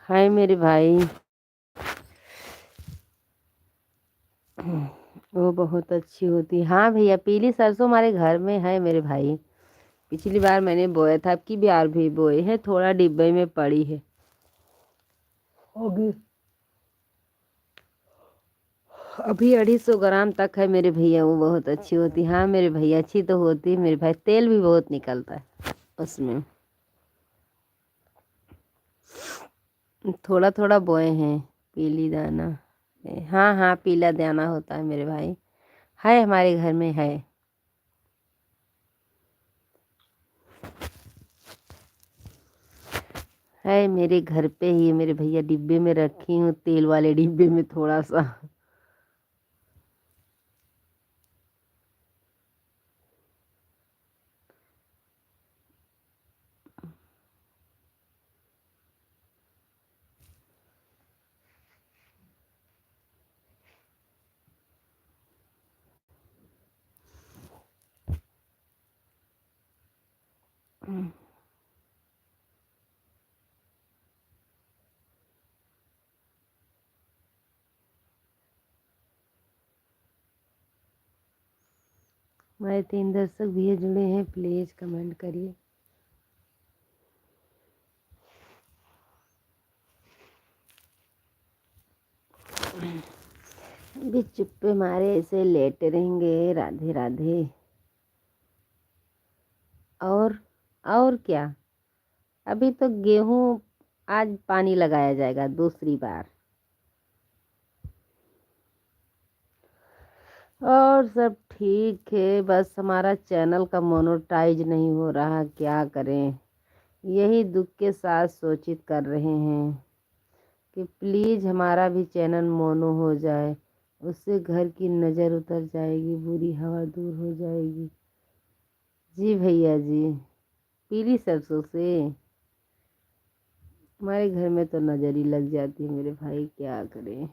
है मेरे भाई। वो बहुत अच्छी होती है। हाँ भैया, पीली सरसों हमारे घर में है मेरे भाई। पिछली बार मैंने बोया था, अब की बार भी बोए है, थोड़ा डिब्बे में पड़ी है, होगी अभी 250 ग्राम तक है मेरे भैया। वो बहुत अच्छी होती। हाँ मेरे भैया, अच्छी तो होती है मेरे भाई, तेल भी बहुत निकलता है उसमें। थोड़ा थोड़ा बोए हैं पीली दाना। हाँ हाँ, पीला दाना होता है मेरे भाई, है हमारे घर में है मेरे घर पे ही मेरे भैया, डिब्बे में रखी हूँ, तेल वाले डिब्बे में थोड़ा सा। हमारे 3 दर्शक भैया जुड़े हैं, प्लीज कमेंट करिए। भी चुप्पे मारे ऐसे लेटे रहेंगे। राधे राधे। और क्या, अभी तो गेहूं आज पानी लगाया जाएगा दूसरी बार। और सब ठीक है, बस हमारा चैनल का मोनेटाइज नहीं हो रहा, क्या करें। यही दुख के साथ सूचित कर रहे हैं कि प्लीज़ हमारा भी चैनल मोनो हो जाए, उससे घर की नज़र उतर जाएगी, बुरी हवा दूर हो जाएगी। जी भैया जी, पीली सरसों से हमारे घर में तो नज़र ही लग जाती है मेरे भाई, क्या करें।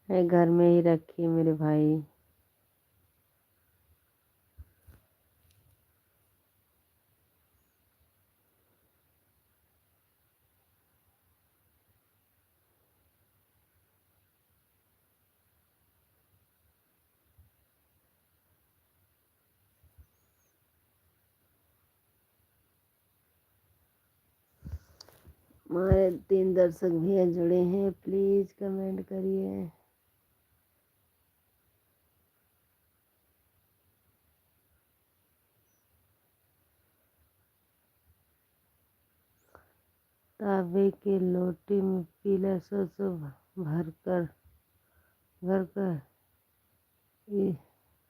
है घर में ही रखी मेरे भाई। हमारे 3 दर्शक भैया जुड़े हैं, प्लीज़ कमेंट करिए। तांबे के लोटे में पीला सरसों भरकर भरकर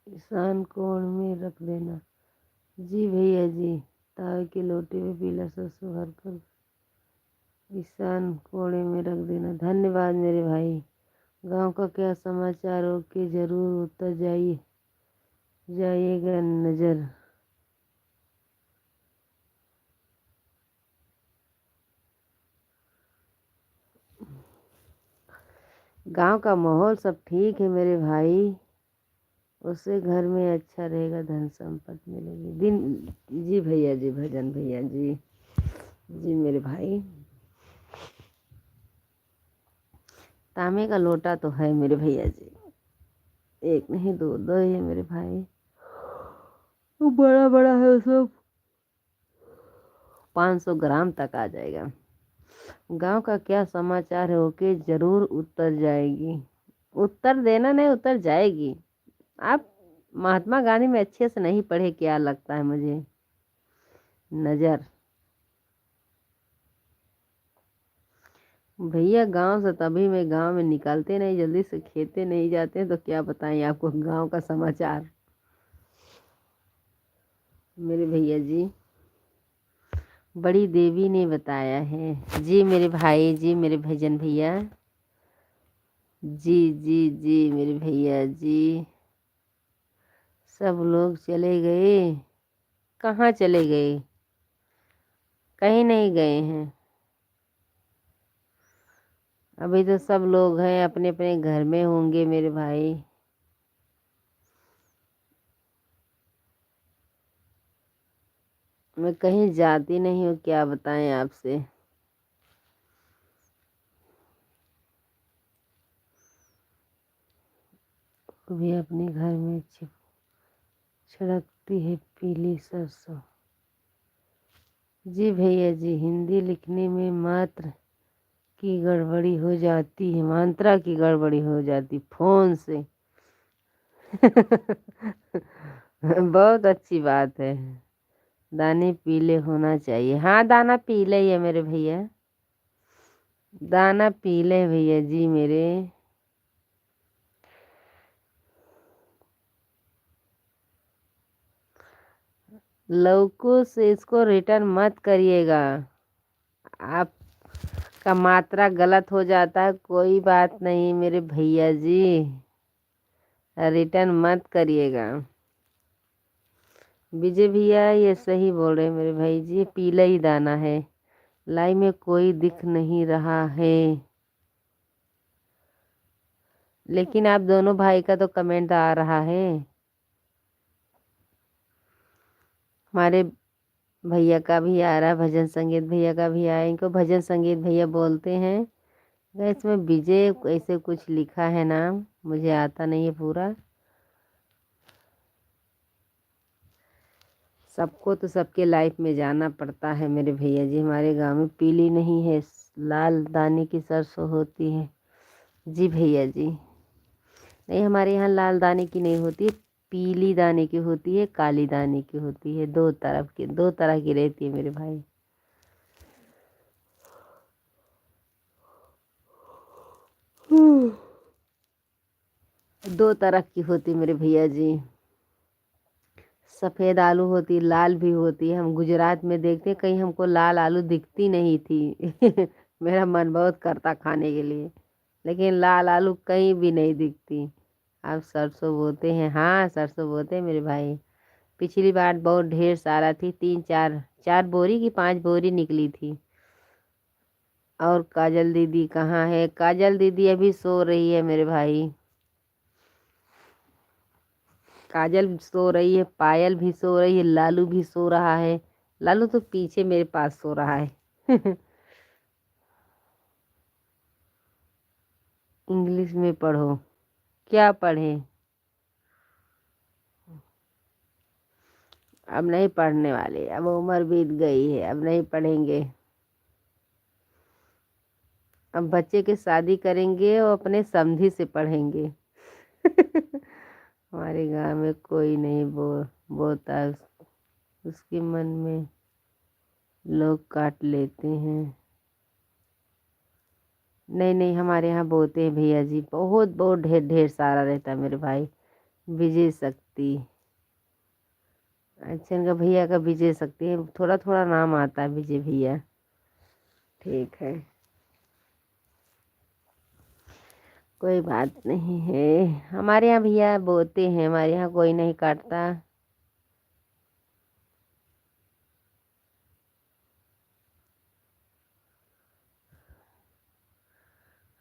ईशान कोण में रख देना। जी भैया जी, तांबे के लोटे में पीला सरसों भरकर ईशान कोने में रख देना। धन्यवाद मेरे भाई। गांव का क्या समाचार हो के जरूर उतर जाइएगा नजर। गांव का माहौल सब ठीक है मेरे भाई, उससे घर में अच्छा रहेगा, धन संपत्ति मिलेगी दिन। जी भैया जी, भजन भैया जी, जी मेरे भाई। तांबे का लोटा तो है मेरे भैया जी, एक नहीं दो, दो है मेरे भाई। वो बड़ा बड़ा है, सब 500 ग्राम तक आ जाएगा। गांव का क्या समाचार है होके जरूर उतर जाएगी। उत्तर देना नहीं, उतर जाएगी। आप महात्मा गांधी में अच्छे से नहीं पढ़े, क्या लगता है मुझे, नज़र। भैया गांव से तभी मैं गांव में निकलते नहीं जल्दी से, खेते नहीं जाते हैं, तो क्या बताएं आपको गांव का समाचार मेरे भैया जी। बड़ी देवी ने बताया है जी मेरे भाई जी, मेरे भजन भैया जी जी जी मेरे भैया जी। सब लोग चले गए। कहाँ चले गए? कहीं नहीं गए हैं। अभी तो सब लोग हैं अपने अपने घर में होंगे मेरे भाई। मैं कहीं जाती नहीं हूँ, क्या बताएं आपसे। भी अपने घर में छिड़कती है पीली सरसों। जी भैया जी, हिंदी लिखने में मात्र की गड़बड़ी हो जाती है, मात्रा की गड़बड़ी हो जाती फोन से। बहुत अच्छी बात है। दाने पीले होना चाहिए। हाँ, दाना पीले ही है मेरे भैया। दाना पीले भैया जी मेरे। लौको से इसको रिटर्न मत करिएगा। आपका मात्रा गलत हो जाता है, कोई बात नहीं मेरे भैया जी, रिटर्न मत करिएगा। विजय भैया ये सही बोल रहे हैं मेरे भाई जी, पीला ही दाना है। लाइव में कोई दिख नहीं रहा है, लेकिन आप दोनों भाई का तो कमेंट आ रहा है। हमारे भैया का भी आ रहा है, भजन संगीत भैया का भी आया। इनको भजन संगीत भैया बोलते हैं। इसमें विजय ऐसे कुछ लिखा है नाम, मुझे आता नहीं है पूरा। सबको तो सबके लाइफ में जाना पड़ता है मेरे भैया जी। हमारे गांव में पीली नहीं है, लाल दाने की सरसों होती है। जी भैया जी, नहीं हमारे यहाँ लाल दाने की नहीं होती है, पीली दाने की होती है, काली दाने की होती है। दो तरह की रहती है मेरे भाई। दो तरह की होती मेरे भैया जी। सफ़ेद आलू होती, लाल भी होती है। हम गुजरात में देखते, कहीं हमको लाल आलू दिखती नहीं थी। मेरा मन बहुत करता खाने के लिए, लेकिन लाल आलू कहीं भी नहीं दिखती। आप सरसों बोते हैं? हाँ, सरसों बोते हैं मेरे भाई। पिछली बार बहुत ढेर सारा थी, 4 बोरी की 5 बोरी निकली थी। और काजल दीदी कहाँ है? काजल दीदी अभी सो रही है मेरे भाई। काजल सो रही है, पायल भी सो रही है, लालू भी सो रहा है। लालू तो पीछे मेरे पास सो रहा है। इंग्लिश में पढ़ो। क्या पढ़ें? अब नहीं पढ़ने वाले, अब उम्र बीत गई है, अब नहीं पढ़ेंगे। अब बच्चे की शादी करेंगे और अपने समधी से पढ़ेंगे। हमारे गांव में कोई नहीं बोता, उसके मन में लोग काट लेते हैं। नहीं नहीं, हमारे यहाँ बोते हैं भैया जी, बहुत बहुत ढेर ढेर सारा रहता है मेरे भाई। विजय शक्ति। अच्छा, इनका भैया का विजय शक्ति है, थोड़ा थोड़ा नाम आता है विजय भैया। ठीक है, कोई बात नहीं है। हमारे यहाँ भैया बोते हैं, हमारे यहाँ कोई नहीं काटता।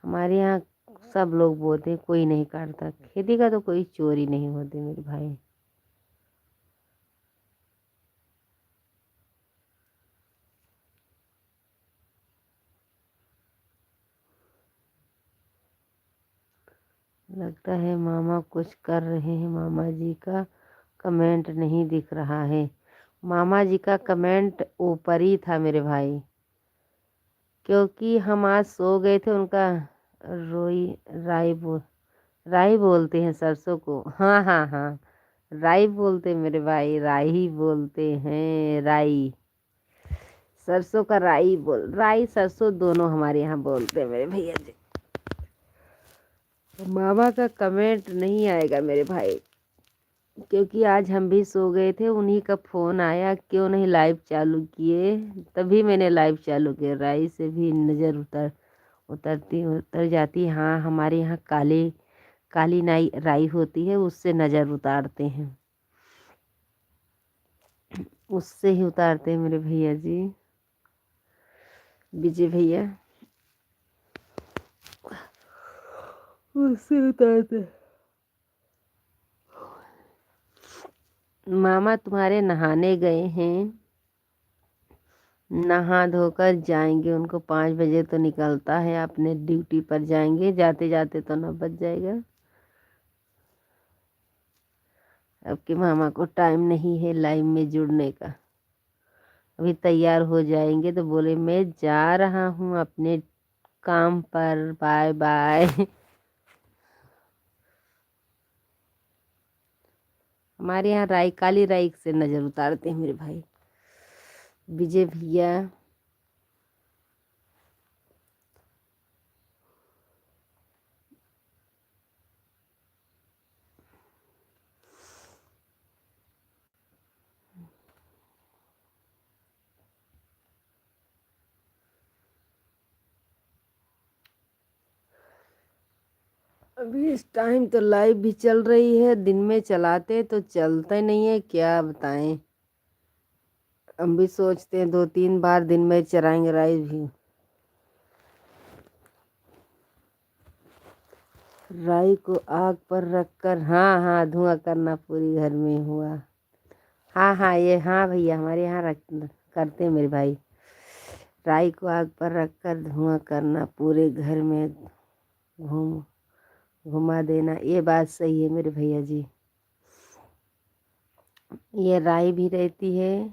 हमारे यहाँ सब लोग बोते हैं, कोई नहीं काटता। खेती का तो कोई चोरी नहीं होती मेरे भाई। लगता है मामा कुछ कर रहे हैं। मामा जी का कमेंट नहीं दिख रहा है। मामा जी का कमेंट ऊपर ही था मेरे भाई, क्योंकि हम आज सो गए थे। उनका रोई राई बोलते हैं सरसों को। हाँ हाँ हाँ, राई बोलते हैं मेरे भाई, राई ही बोलते हैं, राई। सरसों का राई सरसों दोनों हमारे यहाँ बोलते हैं मेरे भैया जी। मामा का कमेंट नहीं आएगा मेरे भाई, क्योंकि आज हम भी सो गए थे। उन्हीं का फ़ोन आया, क्यों नहीं लाइव चालू किए, तभी मैंने लाइव चालू किया। राई से भी नज़र उतर जाती। हाँ, हमारे यहाँ काली नाई राई होती है, उससे नज़र उतारते हैं, उससे ही उतारते हैं मेरे भैया जी, विजय भैया, उससे उतारते हैं। मामा तुम्हारे नहाने गए हैं, नहा धोकर जाएंगे। उनको 5 बजे तो निकलता है, अपने ड्यूटी पर जाएंगे, जाते जाते तो 9 बज जाएगा। अब के मामा को टाइम नहीं है लाइव में जुड़ने का। अभी तैयार हो जाएंगे तो बोले मैं जा रहा हूँ अपने काम पर, बाय बाय। हमारे यहाँ काली राई से नज़र उतारते हैं मेरे भाई विजय भैया। अभी इस टाइम तो लाइव भी चल रही है, दिन में चलाते तो चलता नहीं है, क्या बताएं। हम भी सोचते हैं 2-3 बार दिन में चलाएंगे लाइव भी। राई को आग पर रखकर, हाँ हाँ, धुआं करना पूरी घर में हुआ। हाँ हाँ, ये हाँ भैया, हमारे यहाँ करते हैं मेरे भाई। राई को आग पर रखकर धुआं करना, पूरे घर में घूम घुमा देना। ये बात सही है मेरे भैया जी। ये राई भी रहती है,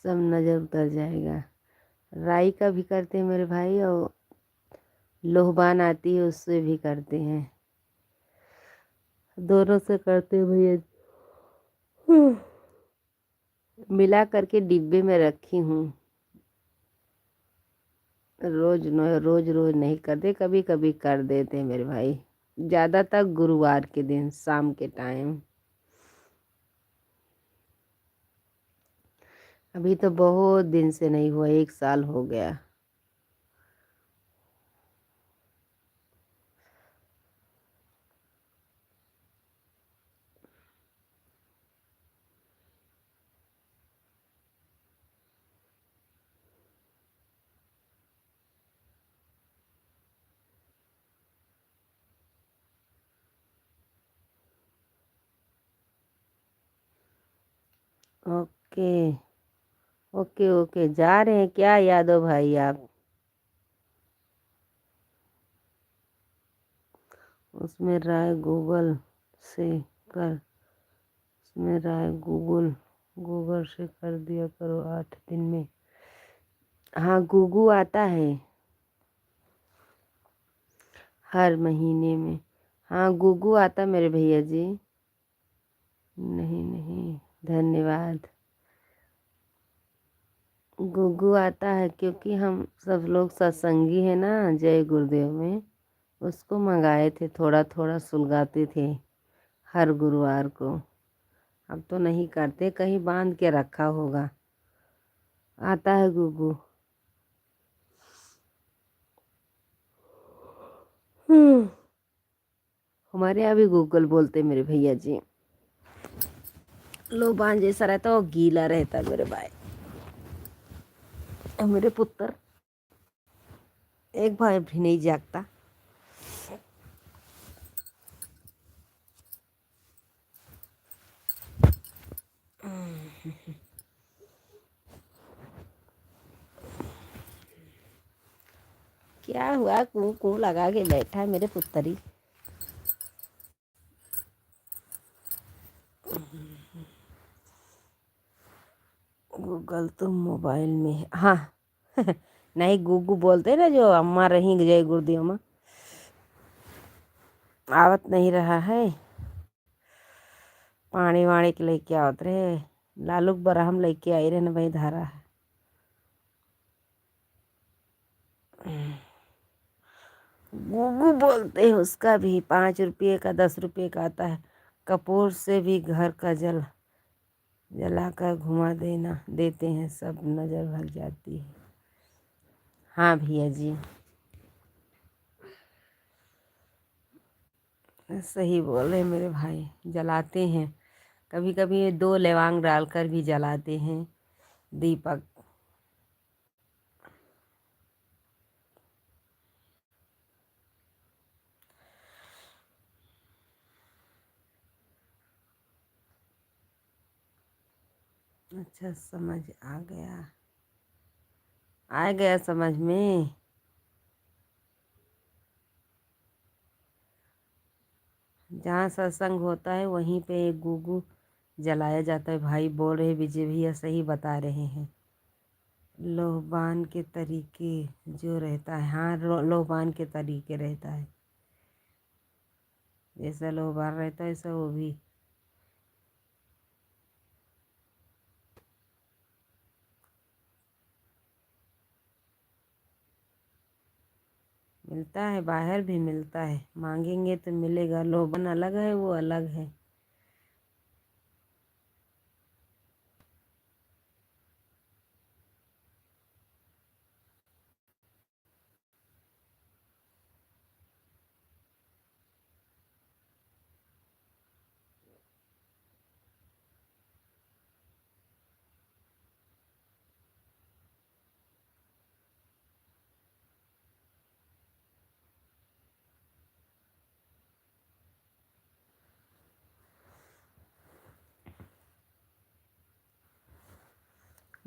सब नज़र उतर जाएगा। राई का भी करते हैं मेरे भाई, और लोहबान आती है उससे भी करते हैं, दोनों से करते हैं भैया जी। मिला करके डिब्बे में रखी हूँ। रोज रोज नहीं करते, कभी कभी कर देते हैं मेरे भाई, ज़्यादातर गुरुवार के दिन शाम के टाइम। अभी तो बहुत दिन से नहीं हुआ, 1 साल हो गया। ओके ओके ओके, जा रहे हैं क्या यादव भाई आप? उसमें राय गूगल से कर उसमें राय गूगल से कर दिया करो 8 दिन में। हाँ, गूगू आता है हर महीने में। हाँ, गूगू आता मेरे भैया जी। नहीं नहीं, धन्यवाद। गूगू आता है क्योंकि हम सब लोग सत्संगी हैं ना, जय गुरुदेव में, उसको मंगाए थे, थोड़ा थोड़ा सुलगाते थे हर गुरुवार को। अब तो नहीं करते, कहीं बांध के रखा होगा। आता है गूगू। हमारे यहाँ भी गूगल बोलते मेरे भैया जी। लोबान जैसा रहता है, वो गीला रहता है मेरे भाई। और मेरे पुत्र एक भाई भी नहीं जागता। क्या हुआ, कू कू लगा के बैठा है मेरे पुत्री। गूगल तो मोबाइल में है, हाँ। नहीं, गूगू बोलते हैं ना, जो अम्मा रही जय गुरुदेव में। आवत नहीं रहा है, पानी वाणी के लेके आवत रहे, लालूक बराहम लेके आई रहे न भाई धारा। गुगु बोलते हैं उसका भी, 5 रुपये का 10 रुपये का आता है। कपूर से भी घर का जलाकर घुमा देते हैं, सब नज़र भग जाती है। हाँ भैया जी, सही बोल रहे मेरे भाई, जलाते हैं। कभी कभी 2 लौंग डालकर भी जलाते हैं दीपक। अच्छा, समझ आ गया समझ में। जहाँ सत्संग होता है वहीं पे एक गुगु जलाया जाता है। भाई बोल रहे, विजय भैया सही बता रहे हैं। लोहबान के तरीके जो रहता है, हाँ लोहबान के तरीके रहता है। जैसा लोहबान रहता है ऐसा वो भी। मिलता है, बाहर भी मिलता है, मांगेंगे तो मिलेगा। लोहबान अलग है, वो अलग है।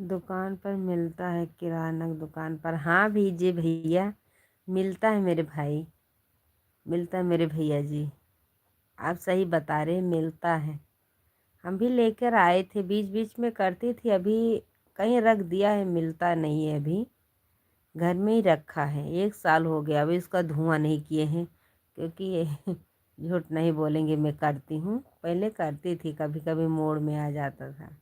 दुकान पर मिलता है, किराना दुकान पर। हाँ भीजे भैया, मिलता है मेरे भाई, मिलता है मेरे भैया जी। आप सही बता रहे, मिलता है। हम भी लेकर आए थे, बीच बीच में करती थी, अभी कहीं रख दिया है, मिलता नहीं है अभी। घर में ही रखा है, 1 साल हो गया। अभी इसका धुआं नहीं किए हैं, क्योंकि झूठ नहीं बोलेंगे, मैं करती हूँ। पहले करती थी, कभी कभी मोड़ में आ जाता था।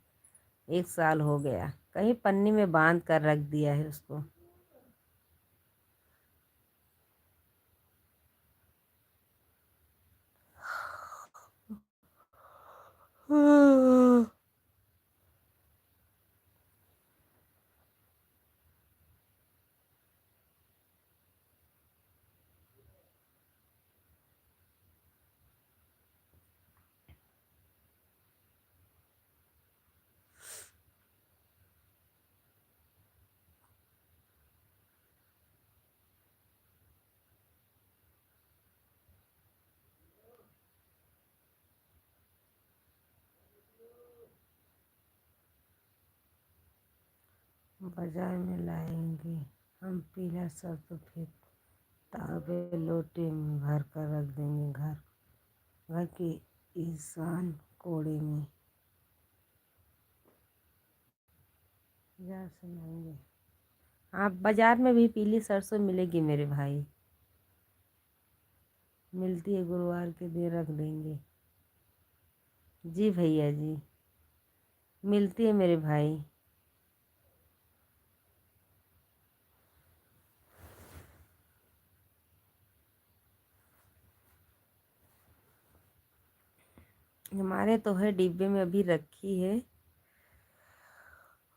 1 साल हो गया, कहीं पन्नी में बांध कर रख दिया है उसको। बाजार में लाएंगे हम पीला सरसों, फिर तावे लोटे में भर कर रख देंगे घर घर के ईशान कोने में। बाजार से लाएंगे। हाँ, बाजार में भी पीली सरसों मिलेगी मेरे भाई, मिलती है, गुरुवार के दिन रख देंगे। जी भैया जी, मिलती है मेरे भाई। हमारे तो है, डिब्बे में अभी रखी है।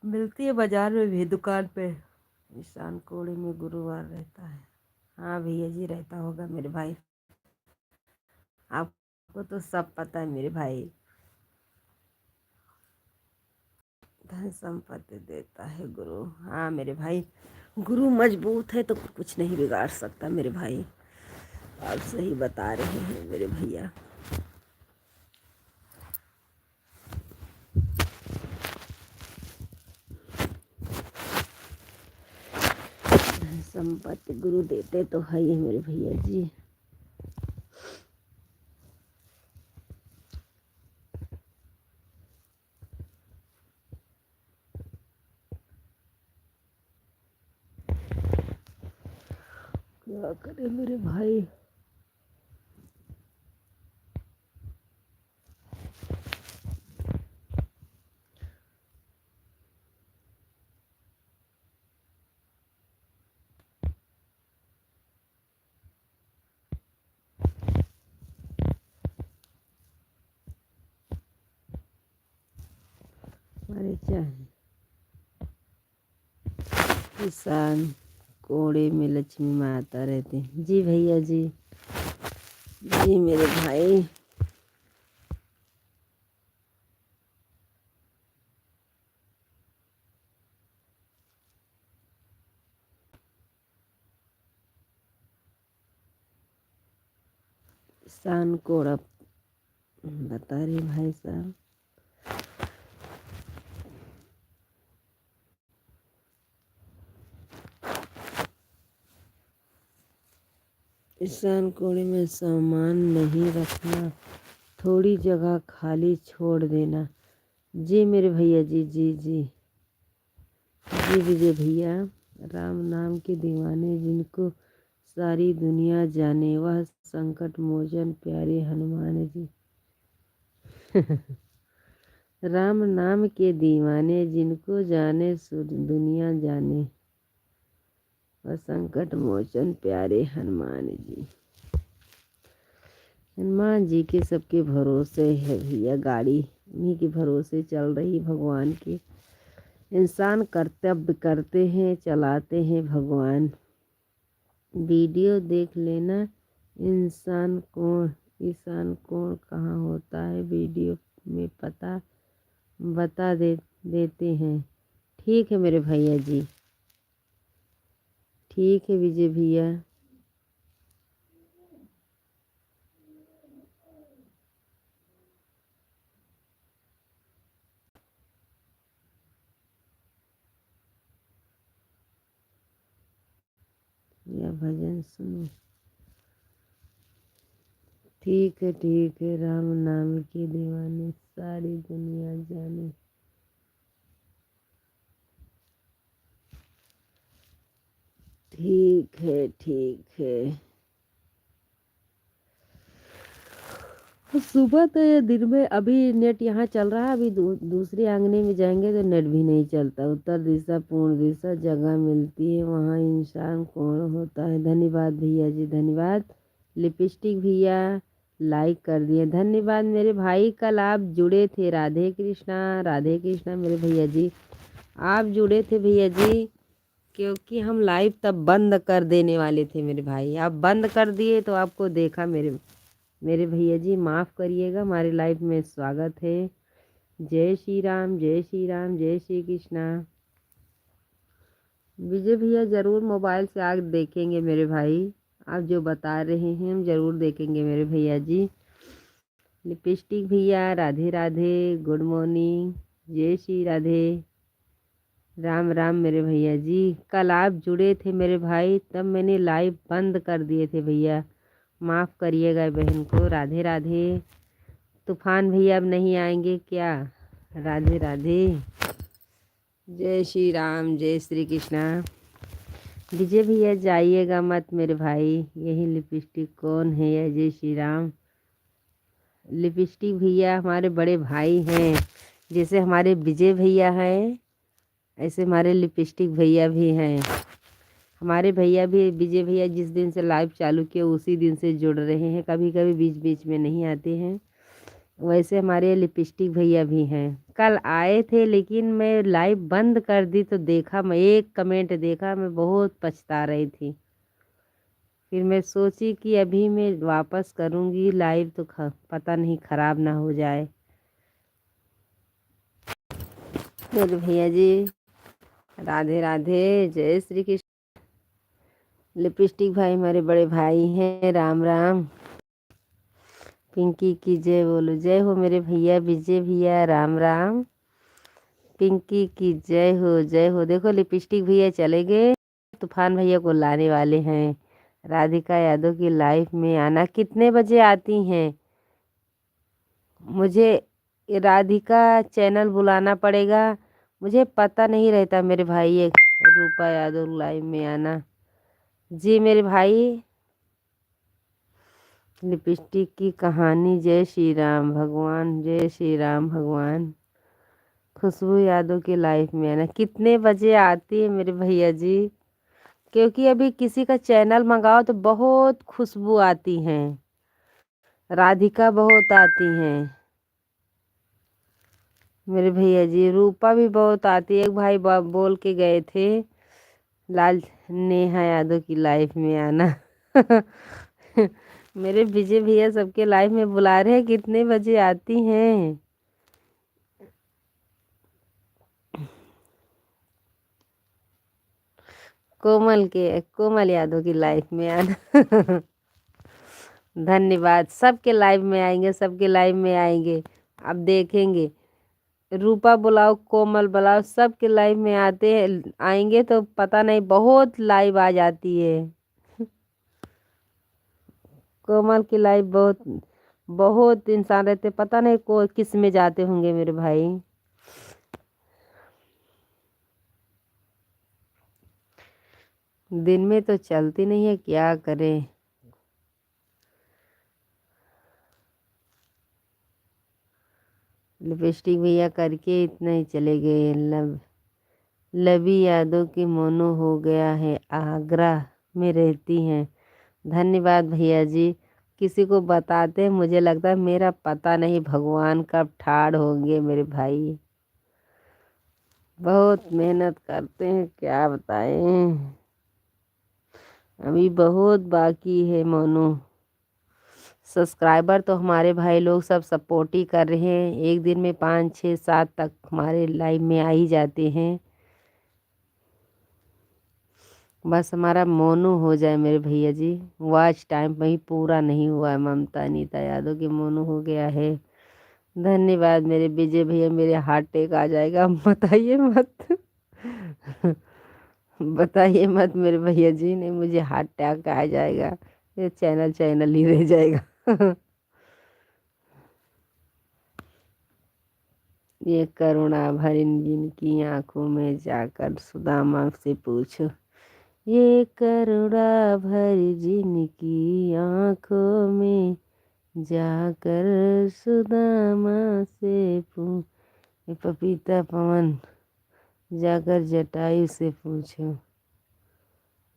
मिलती है बाजार में भी, दुकान पे। ईशान कोड़ी में गुरुवार रहता है। हाँ भैया जी, रहता होगा मेरे भाई, आपको तो सब पता है मेरे भाई। धन संपत्ति देता है गुरु, हाँ मेरे भाई। गुरु मजबूत है तो कुछ नहीं बिगाड़ सकता मेरे भाई। आप सही बता रहे हैं मेरे भैया। धन संपत्ति गुरु देते तो है ही मेरे भैया जी। क्या करे मेरे भाई। हमारे चाहे किसान कोड़े में लक्ष्मी माता रहते हैं। जी भैया जी, जी मेरे भाई। किसान कोड़ा बता रहे भाई साहब। किसान कोड़े में सामान नहीं रखना, थोड़ी जगह खाली छोड़ देना। जी मेरे भैया जी, जी जी जी विजय भैया। राम नाम के दीवाने जिनको सारी दुनिया जाने, वह संकट मोचन प्यारे हनुमान जी। राम नाम के दीवाने जिनको जाने दुनिया जाने, वह संकट मोचन प्यारे हनुमान जी। हनुमान जी के सबके भरोसे है भैया गाड़ी, उन्हीं के भरोसे चल रही भगवान की। इंसान कर्तव्य करते हैं, चलाते हैं भगवान। वीडियो देख लेना। इंसान कौन कहाँ होता है वीडियो में पता बता देते हैं। ठीक है मेरे भैया जी, ठीक है विजय भैया। या भजन सुनो। ठीक है राम नाम के दीवाने सारी दुनिया जाने। ठीक है, ठीक है। सुबह तो या दिन में अभी नेट यहाँ चल रहा है। अभी दूसरे आंगने में जाएंगे तो नेट भी नहीं चलता। उत्तर दिशा पूर्ण दिशा जगह मिलती है, वहाँ इंसान कौन होता है। धन्यवाद भैया जी, धन्यवाद। लिपस्टिक भैया लाइक कर दिए, धन्यवाद मेरे भाई। कल आप जुड़े थे, राधे कृष्णा राधे कृष्णा मेरे भैया जी। आप जुड़े थे भैया जी, क्योंकि हम लाइव तब बंद कर देने वाले थे मेरे भाई। आप बंद कर दिए तो आपको देखा मेरे भैया जी। माफ़ करिएगा, हमारे लाइफ में स्वागत है। जय श्री राम, जय श्री राम, जय श्री कृष्णा। विजय भैया ज़रूर मोबाइल से आग देखेंगे मेरे भाई। आप जो बता रहे हैं हम ज़रूर देखेंगे मेरे भैया जी। लिपस्टिक भैया राधे राधे, गुड मॉर्निंग, जय श्री राधे, राम राम मेरे भैया जी। कल आप जुड़े थे मेरे भाई, तब मैंने लाइव बंद कर दिए थे भैया, माफ़ करिएगा बहन को। राधे राधे। तूफान भैया अब नहीं आएंगे क्या? राधे राधे, जय श्री राम, जय श्री कृष्णा। विजय भैया जाइएगा मत मेरे भाई। यही लिपस्टिक कौन है या जय श्री राम? लिपस्टिक भैया हमारे बड़े भाई हैं। जैसे हमारे विजय भैया हैं, ऐसे हमारे लिपस्टिक भैया भी हैं। हमारे भैया भी, विजय भैया जिस दिन से लाइव चालू किया उसी दिन से जुड़ रहे हैं, कभी कभी बीच बीच में नहीं आते हैं। वैसे हमारे लिपस्टिक भैया भी हैं। कल आए थे लेकिन मैं लाइव बंद कर दी तो देखा, मैं एक कमेंट देखा, मैं बहुत पछता रही थी। फिर मैं सोची कि अभी मैं वापस करूँगी लाइव तो पता नहीं ख़राब ना हो जाए। मेरे भैया जी राधे राधे, जय श्री कृष्ण। लिपस्टिक भाई हमारे बड़े भाई हैं, राम राम। पिंकी की जय बोलो, जय हो मेरे भैया विजय भैया, राम राम। पिंकी की जय हो, जय हो। देखो लिपस्टिक भैया चले गए, तूफान भैया को लाने वाले हैं। राधिका यादव की लाइफ में आना कितने बजे आती हैं? मुझे राधिका चैनल बुलाना पड़ेगा, मुझे पता नहीं रहता मेरे भाई। एक रूपा यादव लाइव में आना। जी मेरे भाई। लिपस्टिक की कहानी, जय श्री राम भगवान, जय श्री राम भगवान। खुशबू यादव की लाइफ में आना कितने बजे आती है मेरे भैया जी? क्योंकि अभी किसी का चैनल मंगाओ तो बहुत खुशबू आती हैं, राधिका बहुत आती हैं। मेरे भैया जी। रूपा भी बहुत आती है, एक भाई बोल के गए थे लाल नेहा यादव की लाइफ में आना। मेरे विजय भैया सबके लाइफ में बुला रहे हैं, कितने बजे आती हैं? कोमल यादव की लाइफ में आना। धन्यवाद। सबके लाइव में आएंगे, सबके लाइव में आएंगे। अब देखेंगे, रूपा बुलाओ, कोमल बुलाओ, सबके लाइव में आते हैं, आएंगे तो पता नहीं बहुत लाइव आ जाती है। कोमल की लाइव बहुत बहुत इंसान रहते, पता नहीं को किस में जाते होंगे मेरे भाई। दिन में तो चलती नहीं है, क्या करें। लिपस्टिक भैया करके इतना ही चले गए। लवी यादव की मोनू हो गया है, आगरा में रहती हैं। धन्यवाद भैया जी। किसी को बताते हैं, मुझे लगता है मेरा पता नहीं भगवान कब ठाड़ होंगे मेरे भाई। बहुत मेहनत करते हैं, क्या बताएं। अभी बहुत बाकी है मोनू। सब्सक्राइबर तो हमारे भाई लोग सब सपोर्ट ही कर रहे हैं, एक दिन में 5 6 7 तक हमारे लाइव में आ ही जाते हैं। बस हमारा मोनू हो जाए मेरे भैया जी। वॉच टाइम वही पूरा नहीं हुआ है। ममता अनीता यादव की मोनू हो गया है। धन्यवाद मेरे विजय भैया। मेरे हार्ट अटैक आ जाएगा, बताइए मत। बताइए मत मेरे भैया जी, नहीं मुझे हार्ट अटैक आ जाएगा, ये चैनल चैनल ही रह जाएगा। ये करुणा भरी जिनकी आंखों में जाकर सुदामा से पूछो। ये करुणा भरी जिनकी आंखों में जाकर सुदामा से पूछ। ये पपीता पवन जाकर जटायु से पूछो।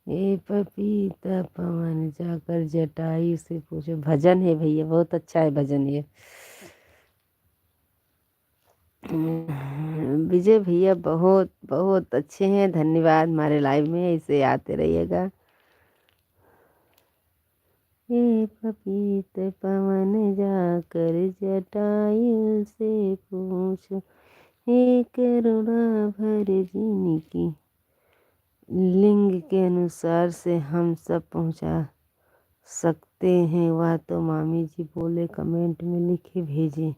ये पपीता पवन जाकर जटायु से पूछो। भजन है भैया, बहुत अच्छा है भजन ये। विजय भैया बहुत बहुत अच्छे हैं। धन्यवाद, हमारे लाइव में ऐसे आते रहिएगा। ये पपीते पवन जाकर जटायु से पूछो। हे करुणा भर जिनकी लिंग के अनुसार से हम सब पहुंचा सकते हैं, वह तो मामी जी बोले कमेंट में लिखे भेजें।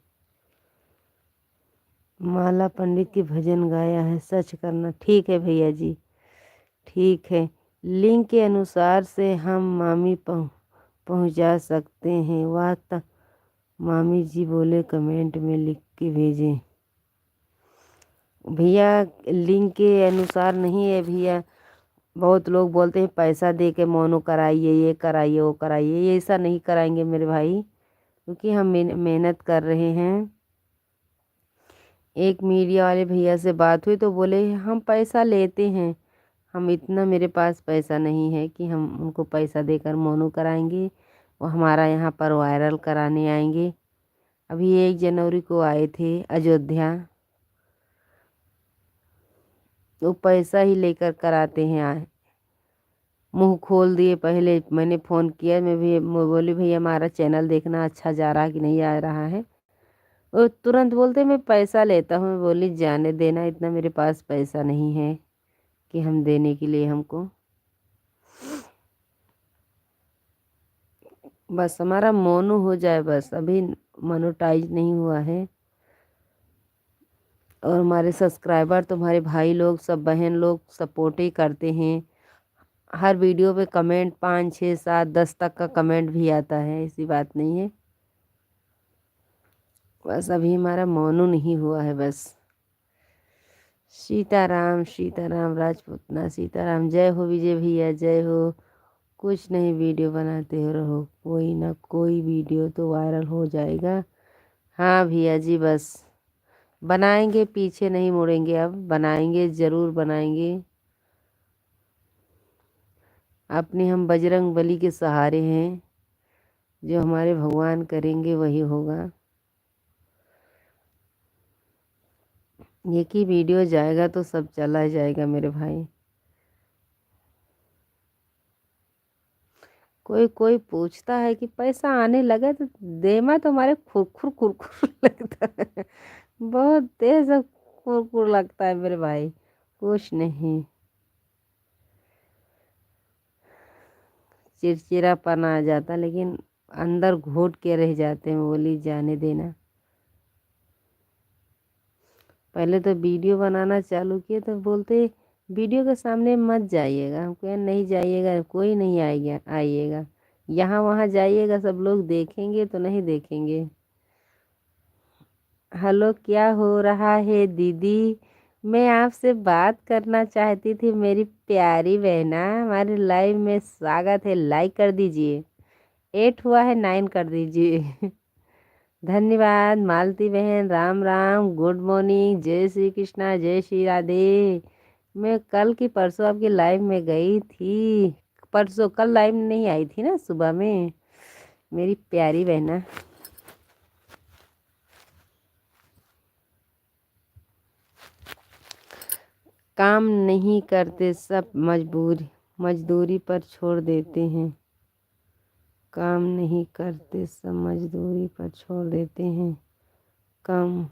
माला पंडित की भजन गाया है, सच करना। ठीक है भैया जी, ठीक है। लिंक के अनुसार से हम मामी पहुंचा सकते हैं, वह तो मामी जी बोले कमेंट में लिख के भेजें। भैया लिंक के अनुसार नहीं है भैया। बहुत लोग बोलते हैं पैसा दे के मोनो कराइए, ये कराइए, वो कराइए। ये ऐसा नहीं कराएंगे मेरे भाई, क्योंकि हम मेहनत कर रहे हैं। एक मीडिया वाले भैया से बात हुई तो बोले हम पैसा लेते हैं। हम इतना, मेरे पास पैसा नहीं है कि हम उनको पैसा देकर मोनो कराएंगे। वो हमारा यहाँ पर वायरल कराने आएंगे। अभी 1 जनवरी को आए थे अयोध्या, वो पैसा ही लेकर कराते हैं। आए मुंह खोल दिए। पहले मैंने फ़ोन किया, मैं भी बोली भैया हमारा चैनल देखना अच्छा जा रहा कि नहीं आ रहा है। वो तुरंत बोलते मैं पैसा लेता हूँ। मैं बोली जाने देना, इतना मेरे पास पैसा नहीं है कि हम देने के लिए हमको। बस हमारा मोनू हो जाए, बस अभी मोनोटाइज नहीं हुआ है। और हमारे सब्सक्राइबर, तुम्हारे भाई लोग सब, बहन लोग सपोर्ट ही करते हैं। हर वीडियो पे कमेंट 5 6 7 10 तक का कमेंट भी आता है, ऐसी बात नहीं है। बस अभी हमारा मोनू नहीं हुआ है बस। सीताराम सीताराम राजपूतना सीताराम। जय हो विजय भैया, जय हो। कुछ नहीं, वीडियो बनाते हो रहो, कोई ना कोई वीडियो तो वायरल हो जाएगा। हाँ भैया जी, बस बनाएंगे, पीछे नहीं मुड़ेंगे, अब बनाएंगे, ज़रूर बनाएंगे। अपने हम बजरंग बली के सहारे हैं, जो हमारे भगवान करेंगे वही होगा। एक ही वीडियो जाएगा तो सब चला जाएगा मेरे भाई। कोई कोई पूछता है कि पैसा आने लगा तो देमा तो हमारे खुरखुर खुरखुर लगता है। बहुत तेज खुरखुर लगता है मेरे भाई, कुछ नहीं। चिड़चिड़ापन आ जाता लेकिन अंदर घोट के रह जाते हैं, बोली जाने देना। पहले तो वीडियो बनाना चालू किए तो बोलते वीडियो के सामने मत जाइएगा। हम कहे नहीं जाइएगा, कोई नहीं आएगा आइएगा। यहाँ वहाँ जाइएगा सब लोग देखेंगे तो नहीं देखेंगे। हेलो, क्या हो रहा है दीदी? मैं आपसे बात करना चाहती थी मेरी प्यारी बहना। हमारे लाइव में स्वागत है, लाइक कर दीजिए। 8 हुआ है, 9 कर दीजिए। धन्यवाद मालती बहन, राम राम, गुड मॉर्निंग, जय श्री कृष्णा, जय श्री राधे। मैं कल की परसों आपकी लाइव में गई थी। परसों, कल लाइव नहीं आई थी ना सुबह में मेरी प्यारी बहना। काम नहीं करते सब मजदूरी पर छोड़ देते हैं। काम नहीं करते सब मजदूरी पर छोड़ देते हैं। काम।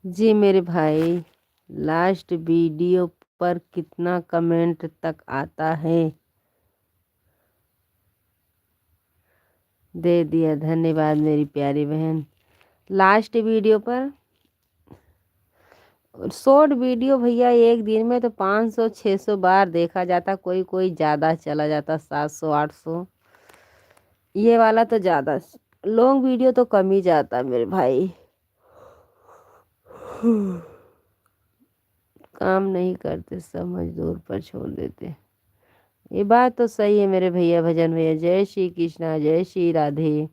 जी मेरे भाई, लास्ट वीडियो पर कितना कमेंट तक आता है? दे दिया, धन्यवाद मेरी प्यारी बहन। लास्ट वीडियो पर शॉर्ट वीडियो भैया एक दिन में तो 500-600 बार देखा जाता, कोई कोई ज़्यादा चला जाता, 700-800। ये वाला तो ज़्यादा। लॉन्ग वीडियो तो कम ही जाता मेरे भाई। काम नहीं करते सब मजदूर पर छोड़ देते। ये बात तो सही है मेरे भैया, भजन भैया। जय श्री कृष्णा, जय श्री राधे।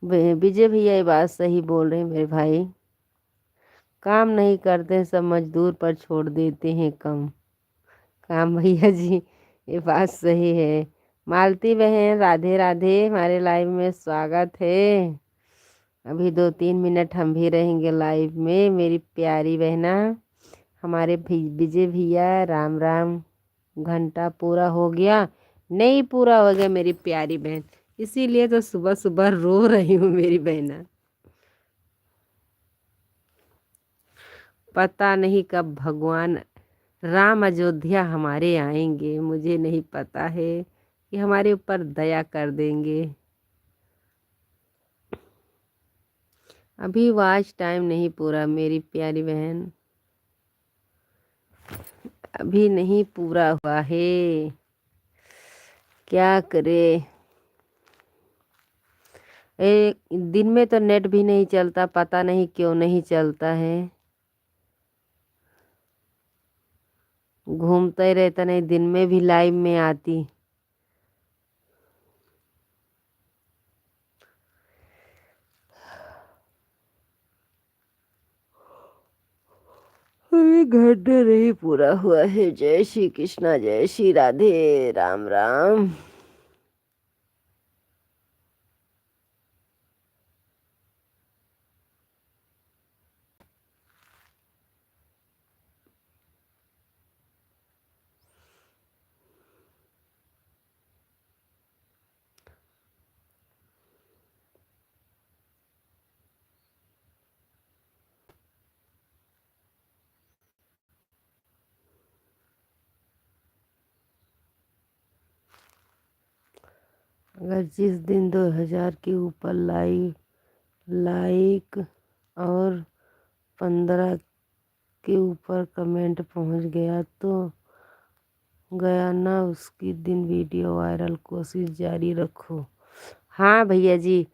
विजय भैया ये बात सही बोल रहे हैं मेरे भाई। काम नहीं करते सब मजदूर पर छोड़ देते हैं कम काम। भैया जी ये बात सही है। मालती बहन, राधे राधे, हमारे लाइव में स्वागत है। अभी 2-3 मिनट हम भी रहेंगे लाइव में मेरी प्यारी बहना। हमारे विजय भैया, राम राम। घंटा पूरा हो गया? नहीं पूरा हो गया मेरी प्यारी बहन, इसीलिए तो सुबह सुबह रो रही हूँ मेरी बहना। पता नहीं कब भगवान राम अयोध्या हमारे आएंगे, मुझे नहीं पता है कि हमारे ऊपर दया कर देंगे। अभी वॉच टाइम नहीं पूरा मेरी प्यारी बहन, अभी नहीं पूरा हुआ है, क्या करे। दिन में तो नेट भी नहीं चलता, पता नहीं क्यों नहीं चलता है। घूमता ही रहता, नहीं दिन में भी लाइव में आती। अभी घंटा नहीं पूरा हुआ है। जय श्री कृष्णा, जय श्री राधे, राम राम। अगर जिस दिन 2000 के ऊपर लाइक और 15 के ऊपर कमेंट पहुंच गया तो गया ना, उसकी दिन वीडियो वायरल, कोशिश जारी रखो। हाँ भैया जी,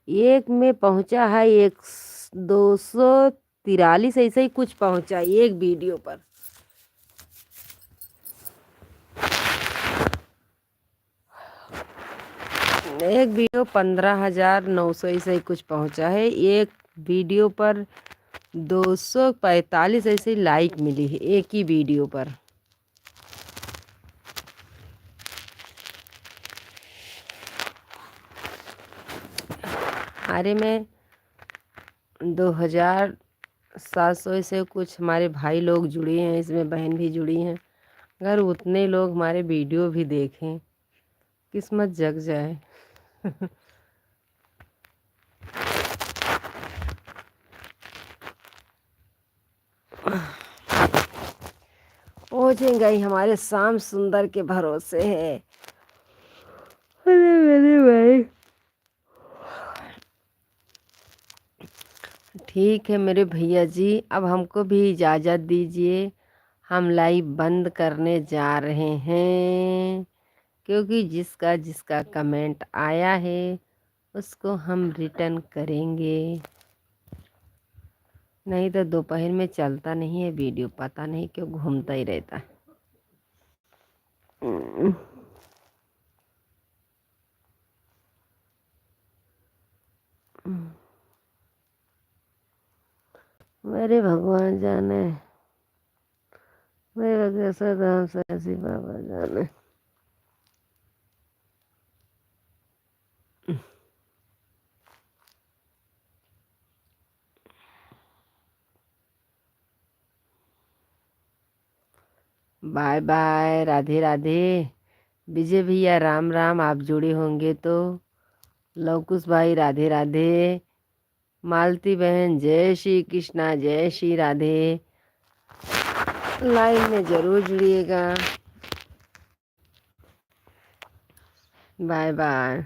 एक में पहुंचा है, 243 ऐसे ही कुछ पहुंचा एक वीडियो पर। एक वीडियो 15,900 ऐसे ही कुछ पहुंचा है। एक वीडियो पर 245 ऐसे लाइक मिली है एक ही वीडियो पर। अरे मैं 2000 700 से कुछ हमारे भाई लोग जुड़े हैं, इसमें बहन भी जुड़ी हैं। अगर उतने लोग हमारे वीडियो भी देखें, किस्मत जग जाए। पहुंचेंगे ही, हमारे शाम सुंदर के भरोसे है। अरे मेरे भाई, ठीक है मेरे भैया जी, अब हमको भी इजाज़त दीजिए। हम लाइव बंद करने जा रहे हैं, क्योंकि जिसका जिसका कमेंट आया है उसको हम रिटर्न करेंगे। नहीं तो दोपहर में चलता नहीं है वीडियो, पता नहीं क्यों घूमता ही रहता है। मेरे भगवान जाने, मेरा कैसा दाम से ऐसी बाबा जाने। Bye bye, Radhe Radhe. विजय भैया राम राम, आप जुड़े होंगे तो। लवकुश भाई राधे राधे। मालती बहन जय श्री कृष्णा, जय श्री राधे। लाइव में जरूर जुड़िएगा। Bye bye.